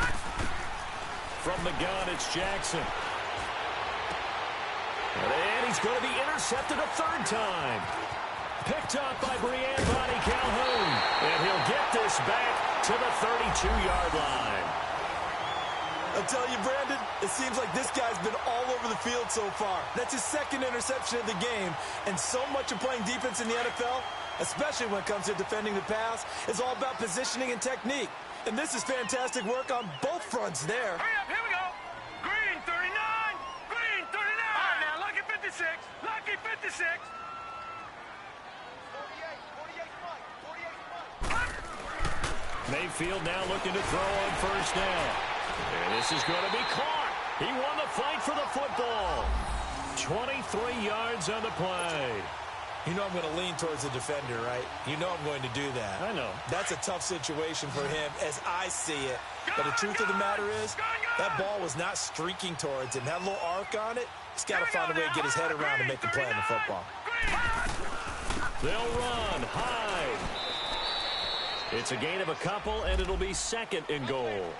Speaker 2: From the gun, it's Jackson. And he's going to be intercepted a third time. Picked up by Brian Bonnie Calhoun. And he'll get this back to the 32-yard line.
Speaker 4: I'll tell you, Brandon, it seems like this guy's been all over the field so far. That's his second interception of the game. And so much of playing defense in the NFL, especially when it comes to defending the pass, is all about positioning and technique. And this is fantastic work on both fronts there.
Speaker 3: Hurry up, here we go. Green 39. Green 39. All right, now, lucky 56. Lucky 56. 48
Speaker 2: Mayfield now looking to throw on first down. And this is going to be caught. He won the fight for the football. 23 yards on the play.
Speaker 4: You know I'm going to lean towards the defender, right? You know I'm going to do that.
Speaker 2: I know.
Speaker 4: That's a tough situation for him as I see it. But the truth of the matter is, that ball was not streaking towards him. That little arc on it, he's got to find a way to get his head around and make the play on the football.
Speaker 2: They'll run. Hyde. It's a gain of a couple, and it'll be second and goal.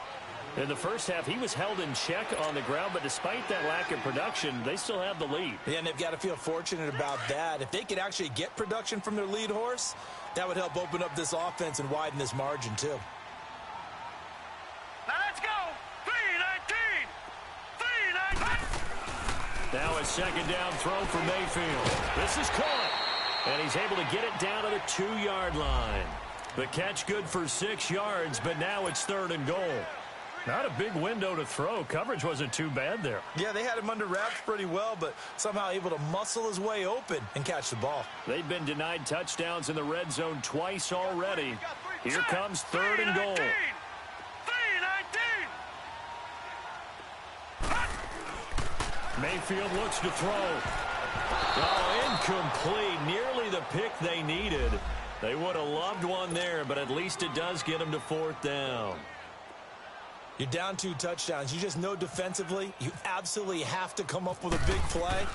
Speaker 2: In the first half, he was held in check on the ground, but despite that lack of production, they still have the lead.
Speaker 4: Yeah, and they've got to feel fortunate about that. If they could actually get production from their lead horse, that would help open up this offense and widen this margin, too.
Speaker 3: Now let's go. 319. 319.
Speaker 2: Now a second down throw for Mayfield. This is caught. And he's able to get it down to the 2-yard line. The catch good for 6 yards, but now it's 3rd and goal. Not a big window to throw. Coverage wasn't too bad there.
Speaker 4: Yeah, they had him under wraps pretty well, but somehow able to muscle his way open and catch the ball.
Speaker 2: They've been denied touchdowns in the red zone twice already. Here comes 3rd and goal. Mayfield looks to throw. Oh, incomplete. Nearly the pick they needed. They would have loved one there, but at least it does get them to 4th down.
Speaker 4: You're down 2 touchdowns. You just know defensively you absolutely have to come up with a big play.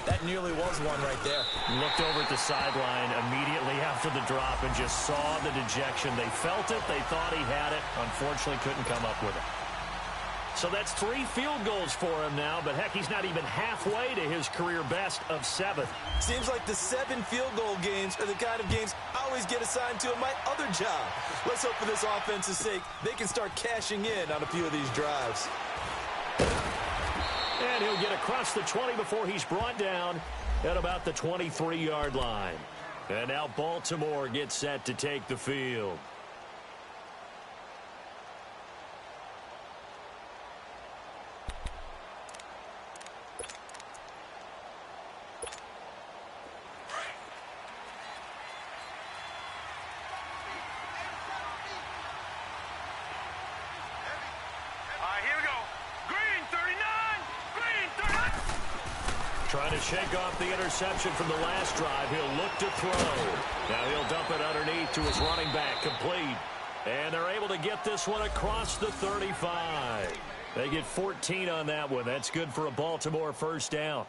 Speaker 4: That nearly was one right there.
Speaker 2: Looked over at the sideline immediately after the drop and just saw the dejection. They felt it. They thought he had it. Unfortunately, couldn't come up with it. So that's 3 field goals for him now, but heck, he's not even halfway to his career best of 7.
Speaker 4: Seems like the 7 field goal games are the kind of games I always get assigned to in my other job. Let's hope for this offense's sake they can start cashing in on a few of these drives.
Speaker 2: And he'll get across the 20 before he's brought down at about the 23-yard line. And now Baltimore gets set to take the field. Trying to shake off the interception from the last drive. He'll look to throw. Now he'll dump it underneath to his running back. Complete. And they're able to get this one across the 35. They get 14 on that one. That's good for a Baltimore 1st down.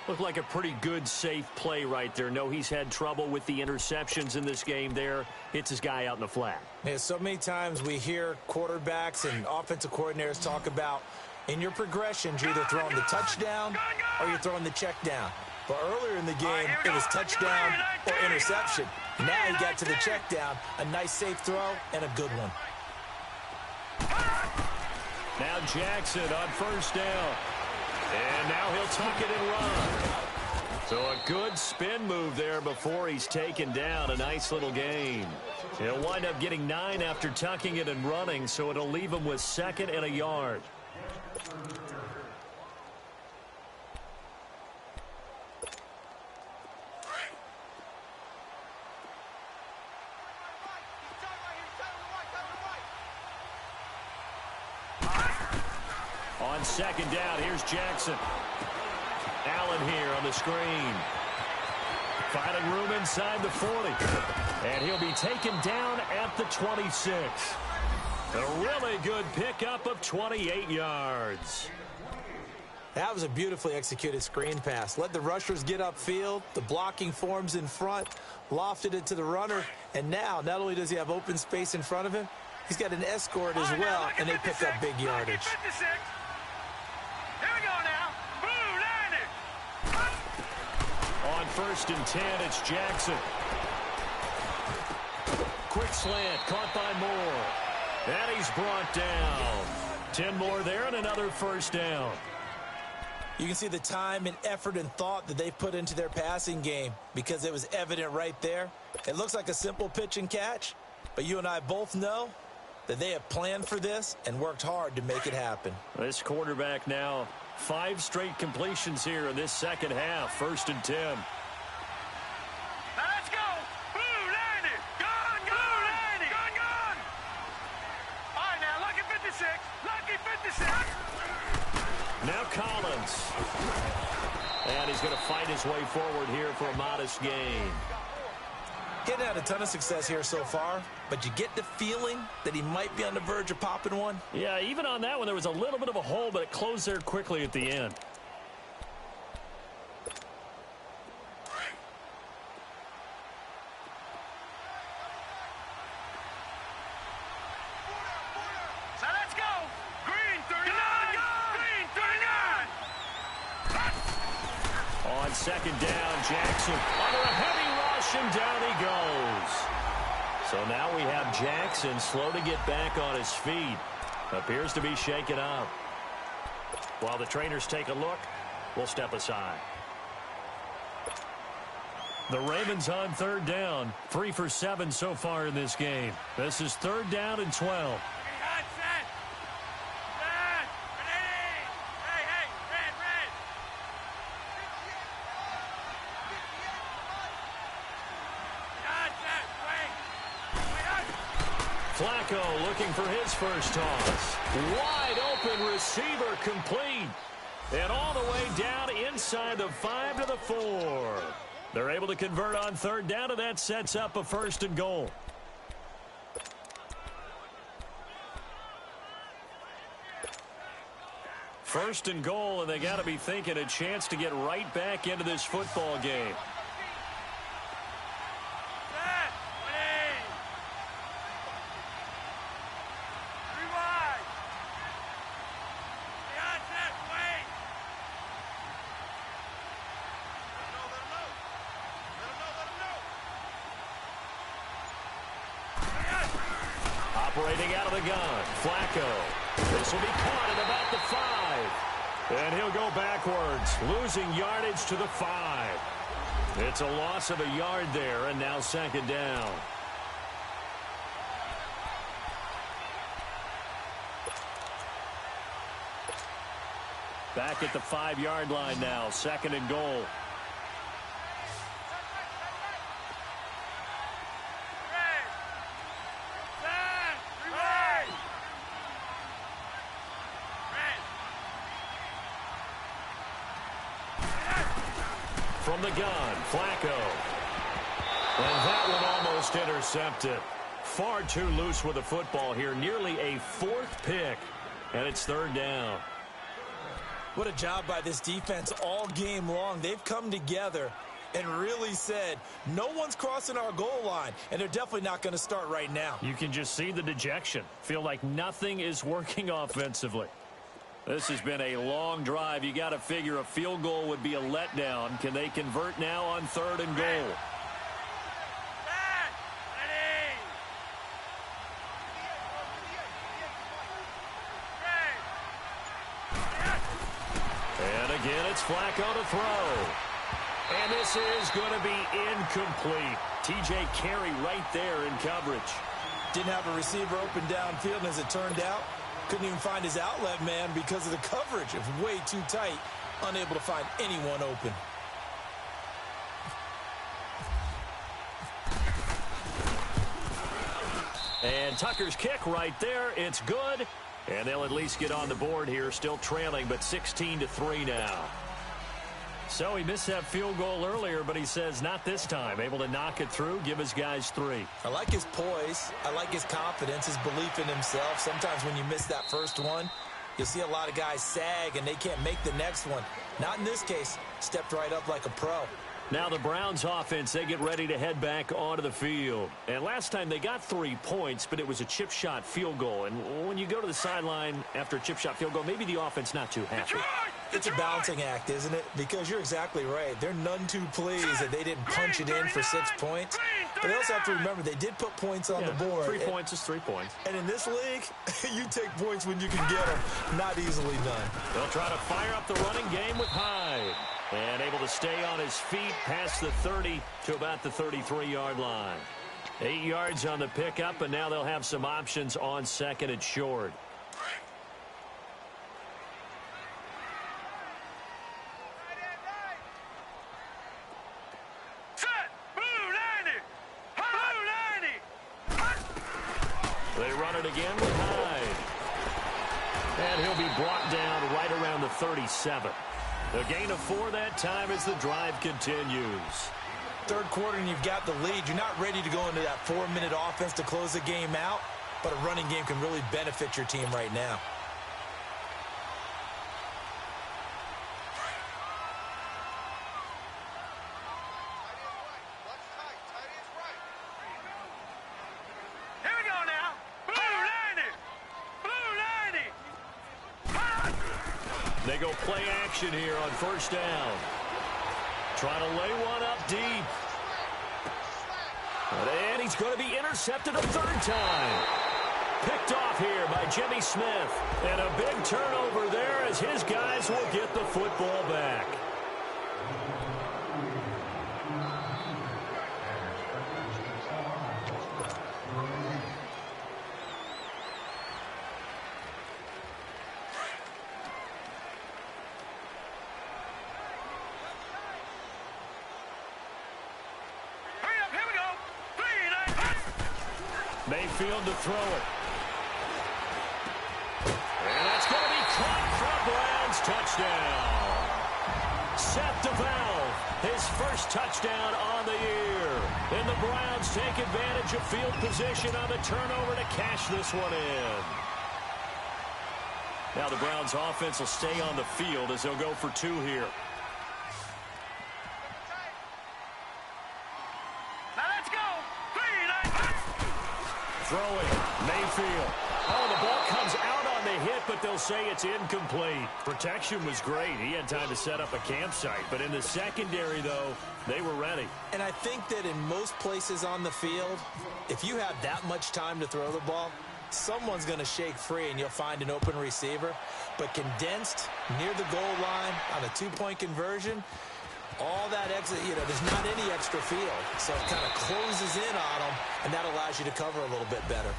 Speaker 2: Looked like a pretty good, safe play right there. No, he's had trouble with the interceptions in this game there. Hits his guy out in the flat.
Speaker 4: Yeah, so many times we hear quarterbacks and offensive coordinators talk about in your progressions, you're either throwing the touchdown or you're throwing the check down. But earlier in the game, it was touchdown or interception. Now he got to the check down. A nice safe throw and a good one.
Speaker 2: Now Jackson on 1st down. And now he'll tuck it and run. So a good spin move there before he's taken down. A nice little gain. He'll wind up getting 9 after tucking it and running, so it'll leave him with 2nd and a yard. On 2nd down, here's Jackson. Allen here on the screen. Finding room inside the 40. And he'll be taken down at the 26. A really good pickup of 28 yards.
Speaker 4: That was a beautifully executed screen pass. Let the rushers get upfield. The blocking forms in front. Lofted it to the runner. And now, not only does he have open space in front of him, he's got an escort as well, and they pick up big yardage.
Speaker 3: Here we go now. Blue 90.
Speaker 2: On 1st and 10, it's Jackson. Quick slant, caught by Moore. And he's brought down. 10 more there and another 1st down.
Speaker 4: You can see the time and effort and thought that they put into their passing game because it was evident right there. It looks like a simple pitch and catch, but you and I both know that they have planned for this and worked hard to make it happen.
Speaker 2: This quarterback now, 5 straight completions here in this 2nd half. 1st and 10.
Speaker 3: Now let's go. Blue 90. Gone, gone. 90. Gone, gone. All right, now, lucky 56. Lucky 56.
Speaker 2: Now Collins. And he's going to fight his way forward here for a modest gain.
Speaker 4: Getting had a ton of success here so far, but you get the feeling that he might be on the verge of popping one.
Speaker 2: Yeah, even on that one, there was a little bit of a hole, but it closed there quickly at the end.
Speaker 3: So let's go. Green 39. Green 39.
Speaker 2: On 2nd down, Jackson under a heavy rush, and down he goes. So now we have Jackson slow to get back on his feet. Appears to be shaken up. While the trainers take a look, we'll step aside. The Ravens on third down. 3 for 7 so far in this game. This is third down and 12. Flacco looking for his first toss. Wide open receiver complete. And all the way down inside the 5 to the 4. They're able to convert on third down, and that sets up a first and goal. First and goal, and they got to be thinking a chance to get right back into this football game. Operating out of the gun, Flacco. This will be caught at about the 5. And he'll go backwards, losing yardage to the 5. It's a loss of a yard there, and now second down. Back at the 5-yard line now, second and goal. From the gun, Flacco. And that one almost intercepted. Far too loose with the football here. Nearly a 4th pick. And it's third down.
Speaker 4: What a job by this defense all game long. They've come together and really said, no one's crossing our goal line. And they're definitely not going to start right now.
Speaker 2: You can just see the dejection. Feel like nothing is working offensively. This has been a long drive. You got to figure a field goal would be a letdown. Can they convert now on third and goal? And again, it's Flacco to throw. And this is going to be incomplete. T.J. Carey right there in coverage.
Speaker 4: Didn't have a receiver open downfield, and as it turned out, couldn't even find his outlet man because of the coverage. It was way too tight, unable to find anyone open.
Speaker 2: And Tucker's kick right there. It's good. And they'll at least get on the board here, still trailing, but 16-3 now. So he missed that field goal earlier, but he says not this time. Able to knock it through, give his guys 3.
Speaker 4: I like his poise. I like his confidence, his belief in himself. Sometimes when you miss that first one, you'll see a lot of guys sag and they can't make the next one. Not in this case. Stepped right up like a pro.
Speaker 2: Now the Browns offense, they get ready to head back onto the field. And last time they got 3 points, but it was a chip shot field goal. And when you go to the sideline after a chip shot field goal, maybe the offense not too happy.
Speaker 4: It's a balancing act, isn't it? Because you're exactly right. They're none too pleased that they didn't punch it in for 6 points. But they also have to remember they did put points on the board.
Speaker 2: 3 points is 3 points.
Speaker 4: And in this league, you take points when you can get them. Not easily done.
Speaker 2: They'll try to fire up the running game with Hyde. And able to stay on his feet past the 30 to about the 33-yard line. 8 yards on the pickup, and now they'll have some options on second and short. They run it again with Hyde. And he'll be brought down right around the 37. A gain of 4 that time as the drive continues.
Speaker 4: Third quarter and you've got the lead. You're not ready to go into that 4-minute offense to close the game out, but a running game can really benefit your team right now.
Speaker 2: They go play action here on first down. Trying to lay one up deep. And he's going to be intercepted a 3rd time. Picked off here by Jimmy Smith. And a big turnover there as his guys will get the football back. Mayfield to throw it. And that's going to be caught for a Browns touchdown. Seth DeValve, his first touchdown on the year. And the Browns take advantage of field position on the turnover to cash this one in. Now the Browns offense will stay on the field as they'll go for 2 here.
Speaker 3: Now let's go. 3, 9,
Speaker 2: Throwing, Mayfield. Oh, the ball comes out on the hit, but they'll say it's incomplete. Protection was great. He had time to set up a campsite. But in the secondary, though, they were ready.
Speaker 4: And I think that in most places on the field, if you have that much time to throw the ball, someone's going to shake free and you'll find an open receiver. But condensed near the goal line on a 2-point conversion, all that exit, there's not any extra field. So it kind of closes in on them, and that allows you to cover a little bit better.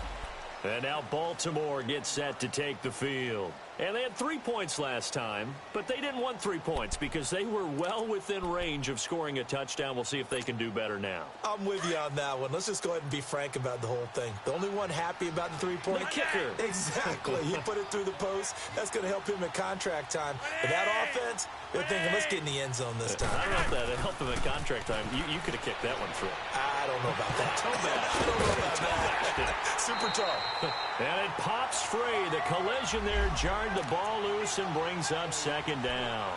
Speaker 2: And now Baltimore gets set to take the field. And they had 3 points last time, but they didn't want 3 points because they were well within range of scoring a touchdown. We'll see if they can do better now.
Speaker 4: I'm with you on that one. Let's just go ahead and be frank about the whole thing. The only one happy about the 3-point
Speaker 2: The kicker.
Speaker 4: Exactly. He put it through the post. That's going to help him at contract time. But that offense, they're thinking, let's get in the end zone this time.
Speaker 2: I don't know if that helped them at contract time. You could have kicked that one through.
Speaker 4: I don't know about that.
Speaker 2: Toe bash.
Speaker 4: I don't know about that. Super toe.
Speaker 2: And it pops free. The collision there jarred the ball loose and brings up 2nd down.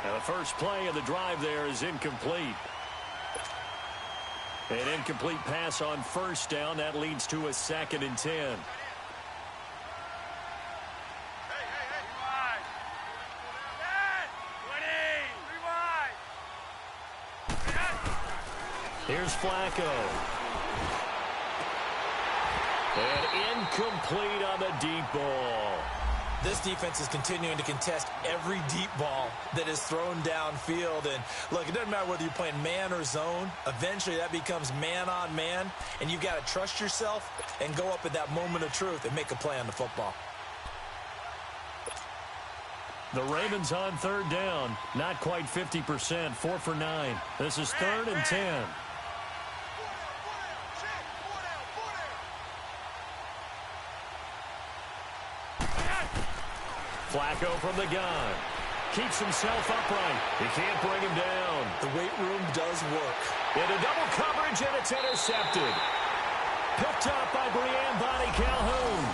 Speaker 2: Now the first play of the drive there is incomplete. An incomplete pass on 1st down. That leads to a 2nd and 10.
Speaker 3: Hey, wide. 10, 20, 3 wide.
Speaker 2: Here's Flacco. And incomplete on the deep ball.
Speaker 4: This defense is continuing to contest every deep ball that is thrown downfield. And, look, it doesn't matter whether you're playing man or zone. Eventually, that becomes man-on-man, and you've got to trust yourself and go up at that moment of truth and make a play on the football.
Speaker 2: The Ravens on 3rd down. Not quite 50%. 4 for 9. This is 3rd and 10. Flacco from the gun. Keeps himself upright. He can't bring him down.
Speaker 4: The weight room does work.
Speaker 2: Into double coverage, and it's intercepted. Picked up by Brian Bonnie Calhoun.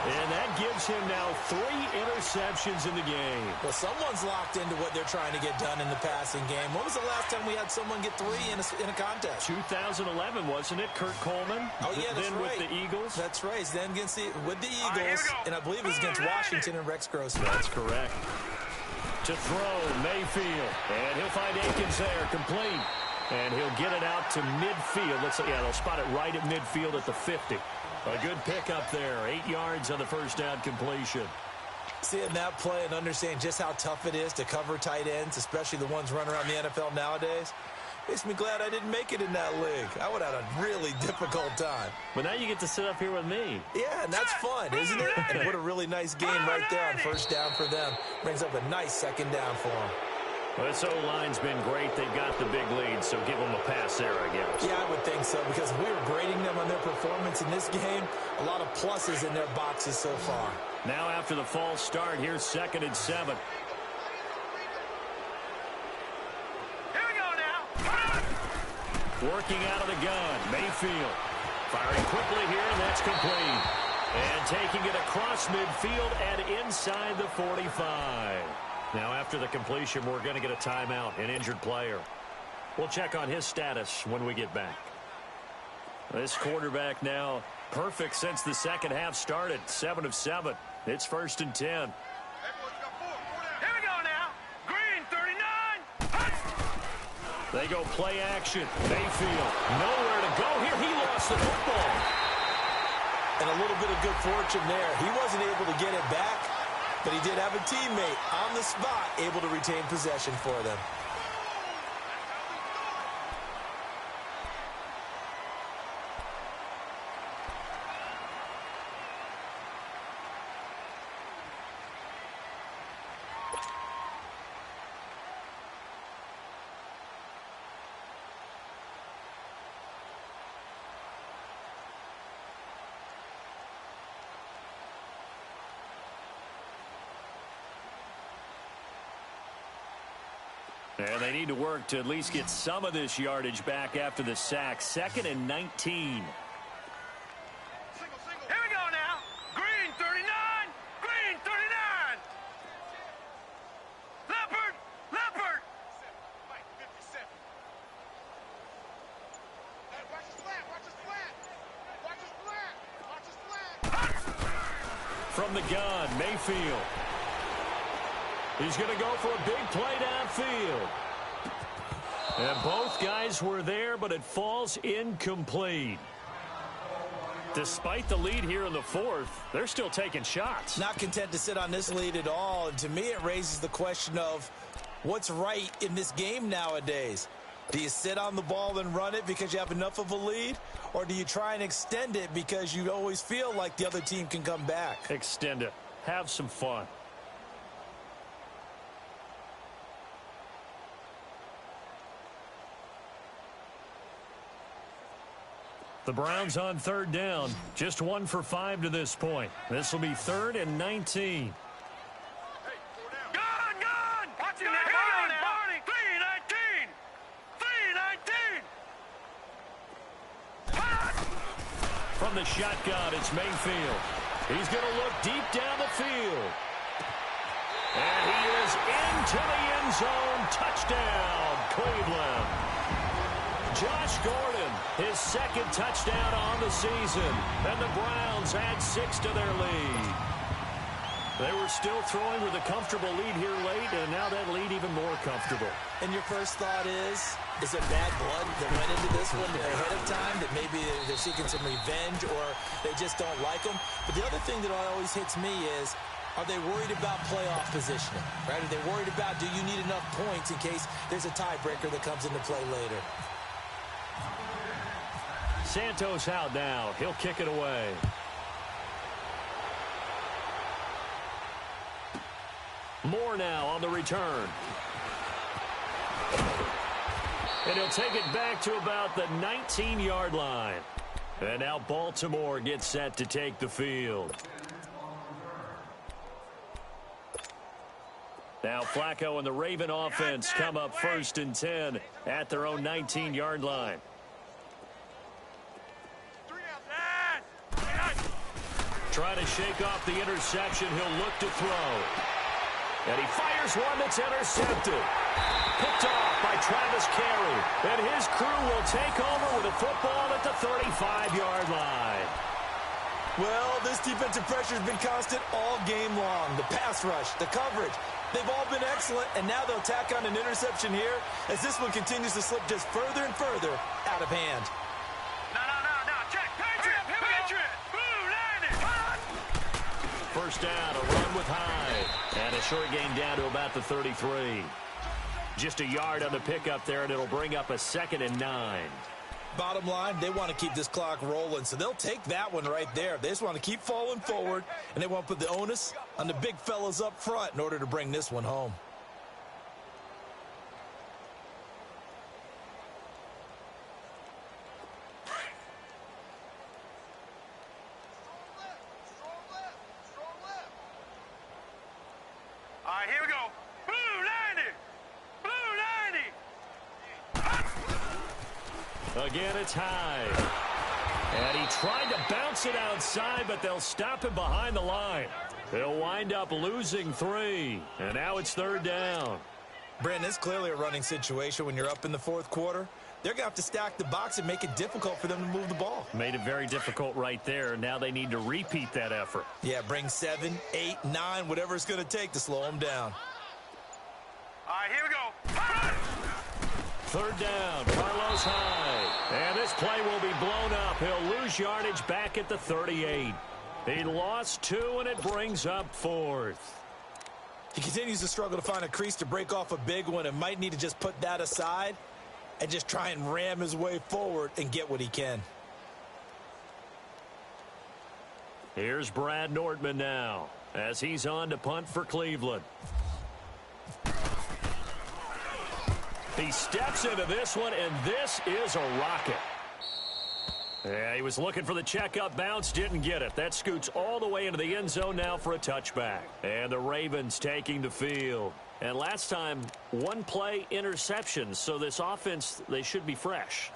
Speaker 2: And that gives him now 3 interceptions in the game.
Speaker 4: Well, someone's locked into what they're trying to get done in the passing game. When was the last time we had someone get 3 in a contest?
Speaker 2: 2011, wasn't it? Kurt Coleman.
Speaker 4: Oh, yeah, that's
Speaker 2: then
Speaker 4: right.
Speaker 2: with the Eagles.
Speaker 4: That's right. Then with the Eagles,
Speaker 3: here we go.
Speaker 4: and I believe it was against Washington and Rex Grossman.
Speaker 2: That's correct. To throw, Mayfield. And he'll find Akins there, complete. And he'll get it out to midfield. They'll spot it right at midfield at the 50. A good pickup there. 8 yards on the 1st down completion.
Speaker 4: Seeing that play and understanding just how tough it is to cover tight ends, especially the ones running around the NFL nowadays, makes me glad I didn't make it in that league. I would have had a really difficult time.
Speaker 2: But now you get to sit up here with me.
Speaker 4: Yeah, and that's fun, isn't it? And what a really nice game right there on 1st down for them. Brings up a nice 2nd down for them.
Speaker 2: Well, this O-line's been great. They've got the big lead, so give them a pass there, I guess.
Speaker 4: Yeah, I would think so, because we were grading them on their performance in this game. A lot of pluses in their boxes so far.
Speaker 2: Now after the false start, here's 2nd and 7.
Speaker 3: Here we go now.
Speaker 2: Working out of the gun, Mayfield. Firing quickly here, and that's complete. And taking it across midfield and inside the 45. Now, after the completion, we're going to get a timeout, an injured player. We'll check on his status when we get back. This quarterback now perfect since the 2nd half started. 7 of 7. It's 1st and 10.
Speaker 3: Here we go now. Green, 39.
Speaker 2: They go play action. Mayfield, nowhere to go here. He lost the football.
Speaker 4: And a little bit of good fortune there. He wasn't able to get it back, but he did have a teammate on the spot able to retain possession for them.
Speaker 2: And they need to work to at least get some of this yardage back after the sack. 2nd and 19.
Speaker 3: Here we go now. Green 39. Green 39. Leopard. Leopard. Mike 57. Hey, watch his flat. Watch his flat. Watch his flat. Watch his flat.
Speaker 2: From the gun, Mayfield. He's going to go for a big play downfield. And both guys were there, but it falls incomplete. Despite the lead here in the 4th, they're still taking shots.
Speaker 4: Not content to sit on this lead at all. And to me, it raises the question of what's right in this game nowadays. Do you sit on the ball and run it because you have enough of a lead? Or do you try and extend it because you always feel like the other team can come back?
Speaker 2: Extend it. Have some fun. The Browns on 3rd down. Just 1 for 5 to this point. This will be 3rd and 19.
Speaker 3: Gone, gone. Watch him now. Barney. 319. 319.
Speaker 2: From the shotgun, it's Mayfield. He's going to look deep down the field. And he is into the end zone. Touchdown, Cleveland. Josh Gordon, his 2nd touchdown on the season. And the Browns add 6 to their lead. They were still throwing with a comfortable lead here late, and now that lead even more comfortable.
Speaker 4: And your first thought is it bad blood that went into this one ahead of time, that maybe they're seeking some revenge or they just don't like them? But the other thing that always hits me is, are they worried about playoff positioning? Right? Are they worried about, do you need enough points in case there's a tiebreaker that comes into play later?
Speaker 2: Santos out now. He'll kick it away. Moore now on the return. And he'll take it back to about the 19-yard line. And now Baltimore gets set to take the field. Now Flacco and the Raven offense come up 1st and 10 at their own 19-yard line. Trying to shake off the interception. He'll look to throw. And he fires one that's intercepted. Picked off by Travis Carey. And his crew will take over with a football at the 35-yard line.
Speaker 4: Well, this defensive pressure has been constant all game long. The pass rush, the coverage, they've all been excellent. And now they'll tack on an interception here as this one continues to slip just further and further out of hand.
Speaker 3: No. Check. Patriot. Patriot. Blue landed.
Speaker 2: First down, a run with Hyde. And a short gain down to about the 33. Just a yard on the pickup there, and it'll bring up a 2nd and 9.
Speaker 4: Bottom line, they want to keep this clock rolling, so they'll take that one right there. They just want to keep falling forward, and they want to put the onus on the big fellas up front in order to bring this one home.
Speaker 3: All right, here we go. Blue 90. Blue 90.
Speaker 2: Again, it's Hyde. And he tried to bounce it outside, but they'll stop him behind the line. They'll wind up losing 3. And now it's 3rd down.
Speaker 4: Brandon, it's clearly a running situation when you're up in the 4th quarter. They're going to have to stack the box and make it difficult for them to move the ball.
Speaker 2: Made it very difficult right there. Now they need to repeat that effort.
Speaker 4: Yeah, bring 7, 8, 9, whatever it's going to take to slow them down.
Speaker 3: All right, here we go.
Speaker 2: 3rd down, Carlos Hyde. And this play will be blown up. He'll lose yardage back at the 38. He lost 2, and it brings up 4th.
Speaker 4: He continues to struggle to find a crease to break off a big one and might need to just put that aside and just try and ram his way forward and get what he can.
Speaker 2: Here's Brad Nordman now as he's on to punt for Cleveland. He steps into this one, and this is a rocket. Yeah, he was looking for the checkup bounce, didn't get it. That scoots all the way into the end zone now for a touchback. And the Ravens taking the field. And last time, one play interception. So this offense, they should be fresh.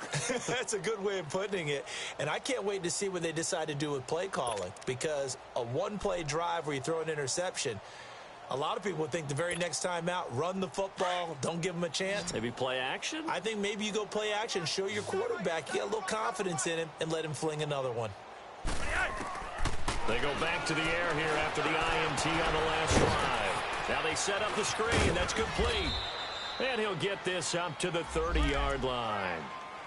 Speaker 4: That's a good way of putting it. And I can't wait to see what they decide to do with play calling, because a one-play drive where you throw an interception, a lot of people would think the very next time out, run the football, don't give them a chance.
Speaker 2: Maybe play action?
Speaker 4: I think maybe you go play action, show your quarterback, you get a little confidence in him, and let him fling another one.
Speaker 2: They go back to the air here after the INT on the last drive. Now they set up the screen. That's complete. And he'll get this up to the 30-yard line.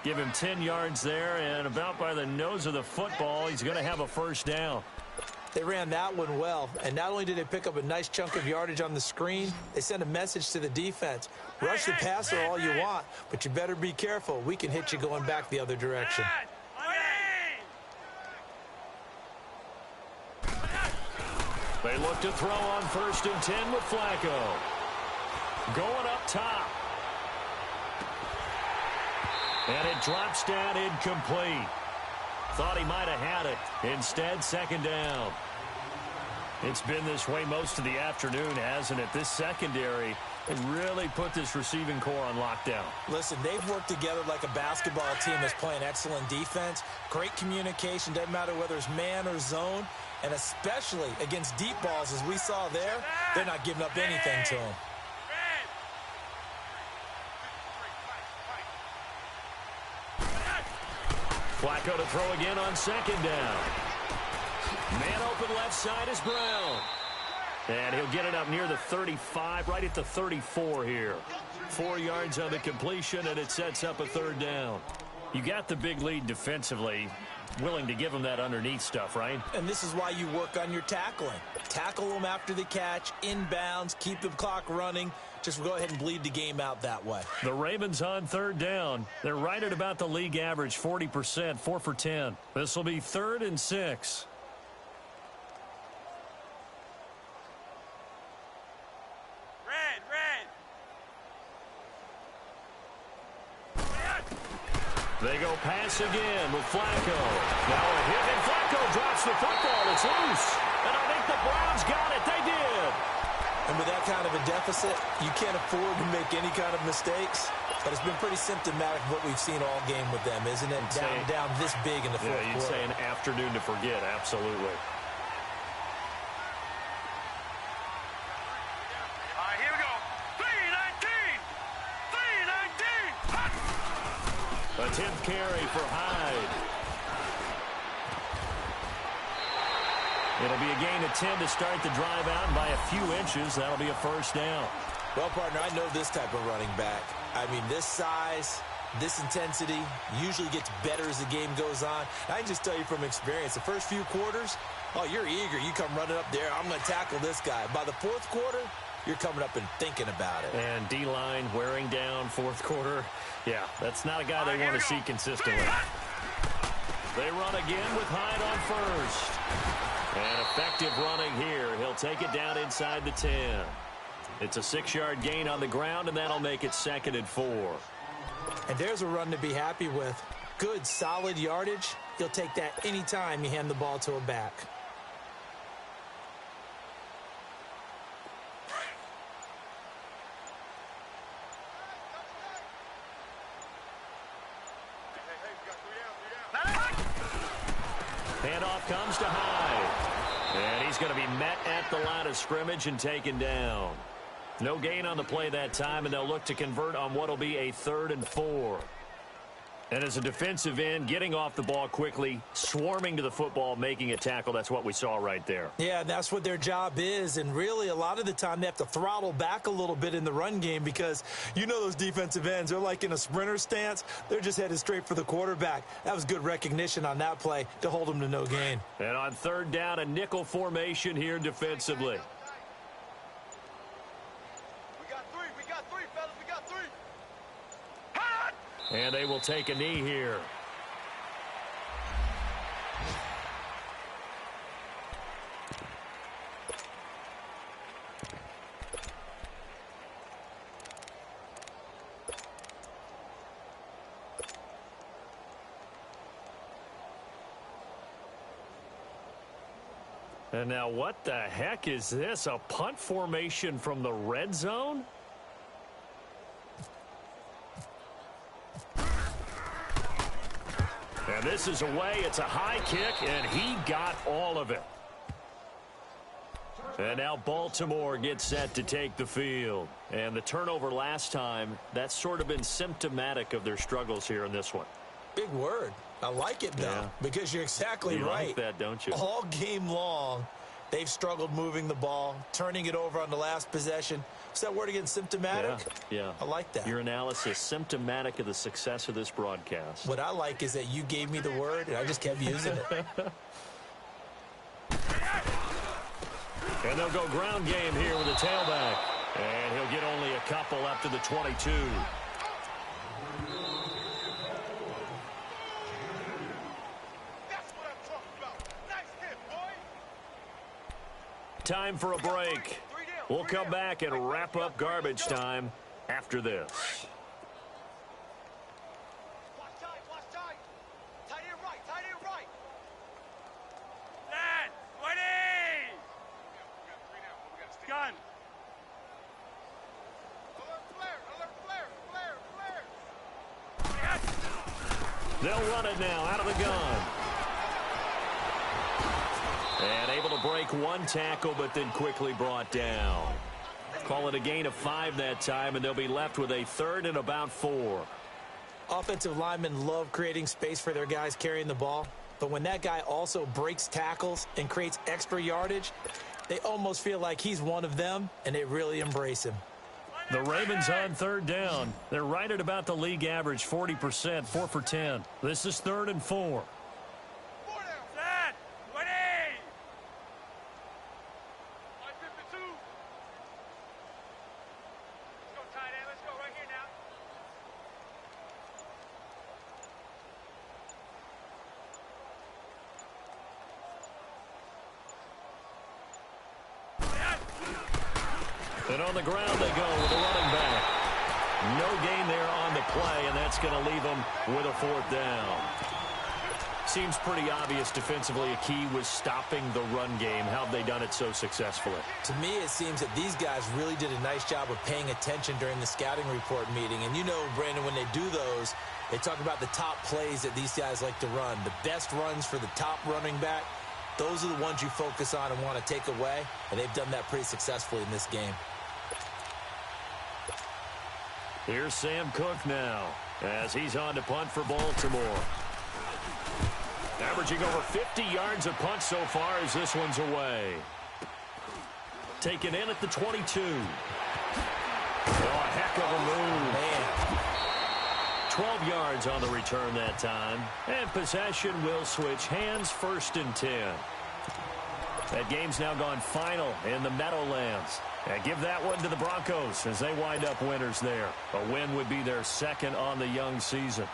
Speaker 2: Give him 10 yards there, and about by the nose of the football, he's going to have a first down.
Speaker 4: They ran that one well, and not only did they pick up a nice chunk of yardage on the screen, they sent a message to the defense. Rush the passer all you want, but you better be careful. We can hit you going back the other direction.
Speaker 2: They look to throw on 1st and 10 with Flacco. Going up top. And it drops down incomplete. Thought he might have had it. Instead, 2nd down. It's been this way most of the afternoon, hasn't it? This secondary has really put this receiving core on lockdown.
Speaker 4: Listen, they've worked together like a basketball team that's playing excellent defense. Great communication, doesn't matter whether it's man or zone. And especially against deep balls, as we saw there, they're not giving up anything to them.
Speaker 2: Flacco to throw again on 2nd down. Man open left side is Brown. And he'll get it up near the 35, right at the 34 here. 4 yards on the completion, and it sets up a 3rd down. You got the big lead defensively. Willing to give them that underneath stuff, right?
Speaker 4: And this is why you work on your tackling. Tackle them after the catch, inbounds, keep the clock running. Just go ahead and bleed the game out that way.
Speaker 2: The Ravens on 3rd down. They're right at about the league average, 40%, 4 for 10. This will be 3rd and 6. They go pass again with Flacco. Now a hit, and Flacco drops the football. It's loose. And I think the Browns got it. They did.
Speaker 4: And with that kind of a deficit, you can't afford to make any kind of mistakes. But it's been pretty symptomatic of what we've seen all game with them, isn't it? Down this big in the fourth quarter.
Speaker 2: You'd say an afternoon to forget, absolutely. A 10th carry for Hyde. It'll be a gain of 10 to start the drive out, and by a few inches, that'll be a first down.
Speaker 4: Well, partner, I know this type of running back. I mean, this size, this intensity usually gets better as the game goes on. I can just tell you from experience, the first few quarters, oh, you're eager. You come running up there, I'm going to tackle this guy. By the fourth quarter, you're coming up and thinking about it.
Speaker 2: And D-line wearing down fourth quarter. Yeah, that's not a guy they want to see consistently. They run again with Hyde on 1st. And effective running here. He'll take it down inside the 10. It's a 6-yard gain on the ground, and that'll make it 2nd and 4.
Speaker 4: And there's a run to be happy with. Good, solid yardage. You'll take that anytime you hand the ball to a back.
Speaker 2: Handoff comes to Hyde. And he's going to be met at the line of scrimmage and taken down. No gain on the play that time, and they'll look to convert on what will be a 3rd and 4. And as a defensive end, getting off the ball quickly, swarming to the football, making a tackle, that's what we saw right there.
Speaker 4: Yeah, that's what their job is. And really, a lot of the time, they have to throttle back a little bit in the run game because you know those defensive ends, they're like in a sprinter stance. They're just headed straight for the quarterback. That was good recognition on that play to hold them to no gain.
Speaker 2: And on 3rd down, a nickel formation here defensively. And they will take a knee here. And now what the heck is this? A punt formation from the red zone? And this is away. It's a high kick, and he got all of it. And now Baltimore gets set to take the field. And the turnover last time, that's sort of been symptomatic of their struggles here in this one.
Speaker 4: Big word. I like it, though, because you're exactly right.
Speaker 2: You like that, don't you?
Speaker 4: All game long, they've struggled moving the ball, turning it over on the last possession. Is that word again, symptomatic?
Speaker 2: Yeah.
Speaker 4: I like that.
Speaker 2: Your analysis, symptomatic of the success of this broadcast.
Speaker 4: What I like is that you gave me the word, and I just kept using it.
Speaker 2: And they'll go ground game here with a tailback. And he'll get only a couple up to the 22. Time for a break. We'll come back and wrap up garbage time after this.
Speaker 3: Watch tight. Tight end right. Lad, 20! Gun. Alert flare.
Speaker 2: They'll run it now out of the gun. And able to break one tackle, but then quickly brought down. Call it a gain of 5 that time, and they'll be left with a 3rd and about 4.
Speaker 4: Offensive linemen love creating space for their guys carrying the ball, but when that guy also breaks tackles and creates extra yardage, they almost feel like he's one of them, and they really embrace him.
Speaker 2: The Ravens on 3rd down. They're right at about the league average, 40%, 4 for 10. This is 3rd and 4. And on the ground they go with a running back. No gain there on the play, and that's going to leave them with a 4th down. Seems pretty obvious defensively a key was stopping the run game. How have they done it so successfully?
Speaker 4: To me, it seems that these guys really did a nice job of paying attention during the scouting report meeting. And you know, Brandon, when they do those, they talk about the top plays that these guys like to run. The best runs for the top running back, those are the ones you focus on and want to take away. And they've done that pretty successfully in this game.
Speaker 2: Here's Sam Cook now as he's on to punt for Baltimore. Averaging over 50 yards a punt so far as this one's away. Taken in at the 22. Oh, a heck of a move.
Speaker 4: Man.
Speaker 2: 12 yards on the return that time. And possession will switch hands, 1st and 10. That game's now gone final in the Meadowlands. And give that one to the Broncos as they wind up winners there. A win would be their 2nd on the young season.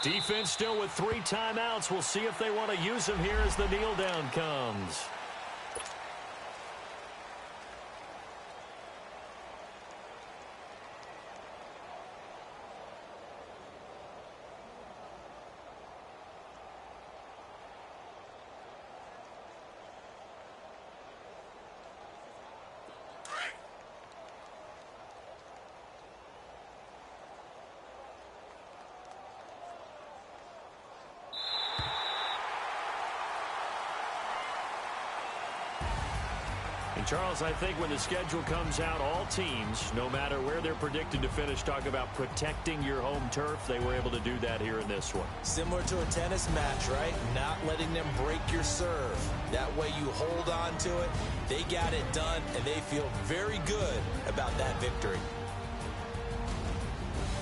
Speaker 2: Defense still with 3 timeouts. We'll see if they want to use them here as the kneel down comes. Charles, I think when the schedule comes out, all teams, no matter where they're predicted to finish, talk about protecting your home turf. They were able to do that here in this one.
Speaker 4: Similar to a tennis match, right? Not letting them break your serve. That way you hold on to it. They got it done, and they feel very good about that victory.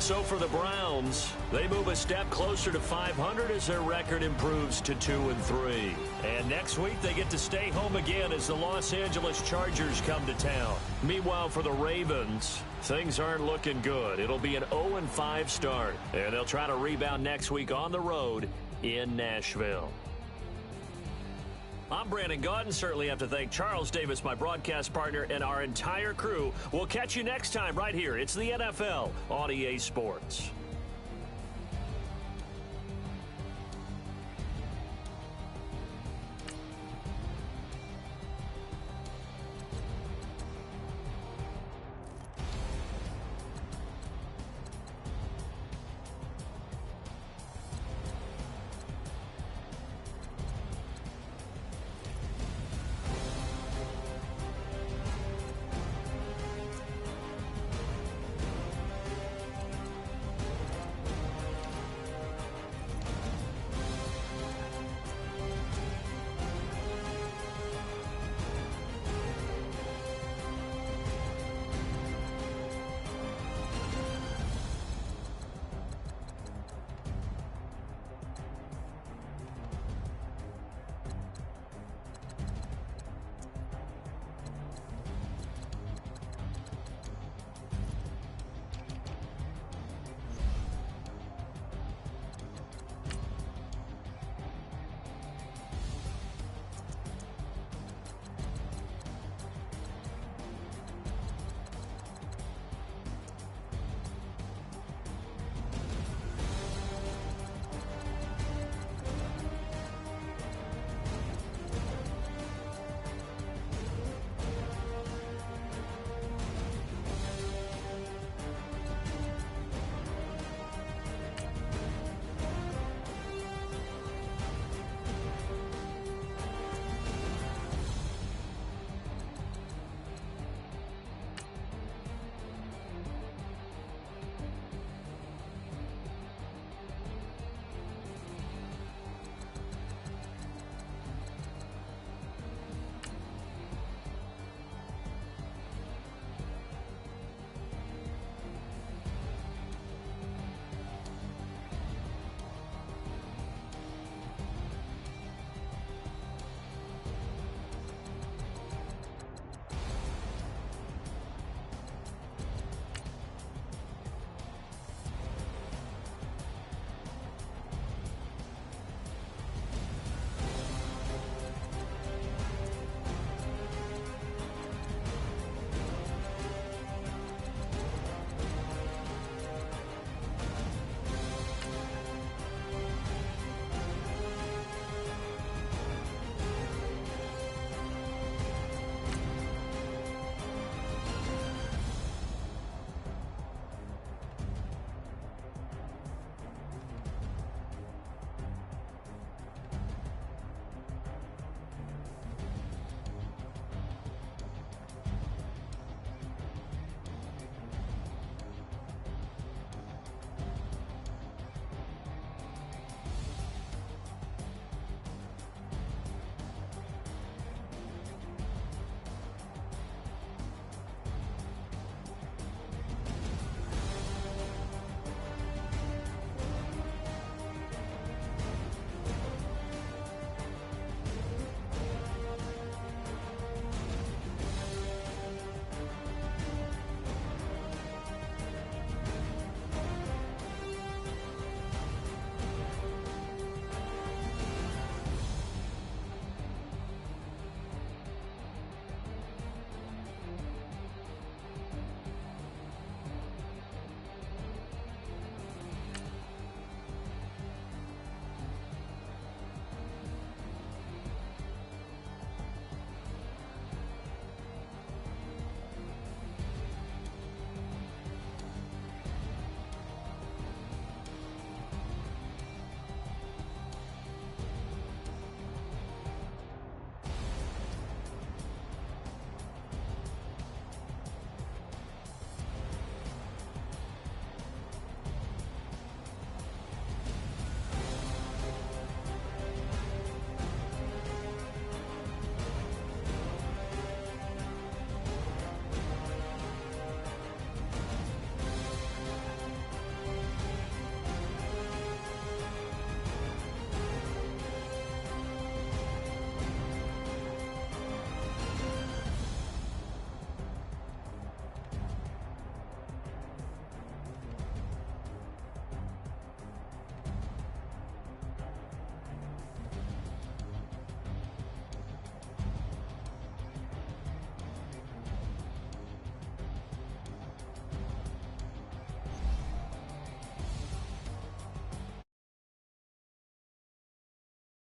Speaker 2: So for the Browns, they move a step closer to 500 as their record improves to 2-3. And next week they get to stay home again as the Los Angeles Chargers come to town. Meanwhile, for the Ravens, things aren't looking good. It'll be an 0-5 start, and they'll try to rebound next week on the road in Nashville. I'm Brandon Gaudin. Certainly have to thank Charles Davis, my broadcast partner, and our entire crew. We'll catch you next time right here. It's the NFL on EA Sports.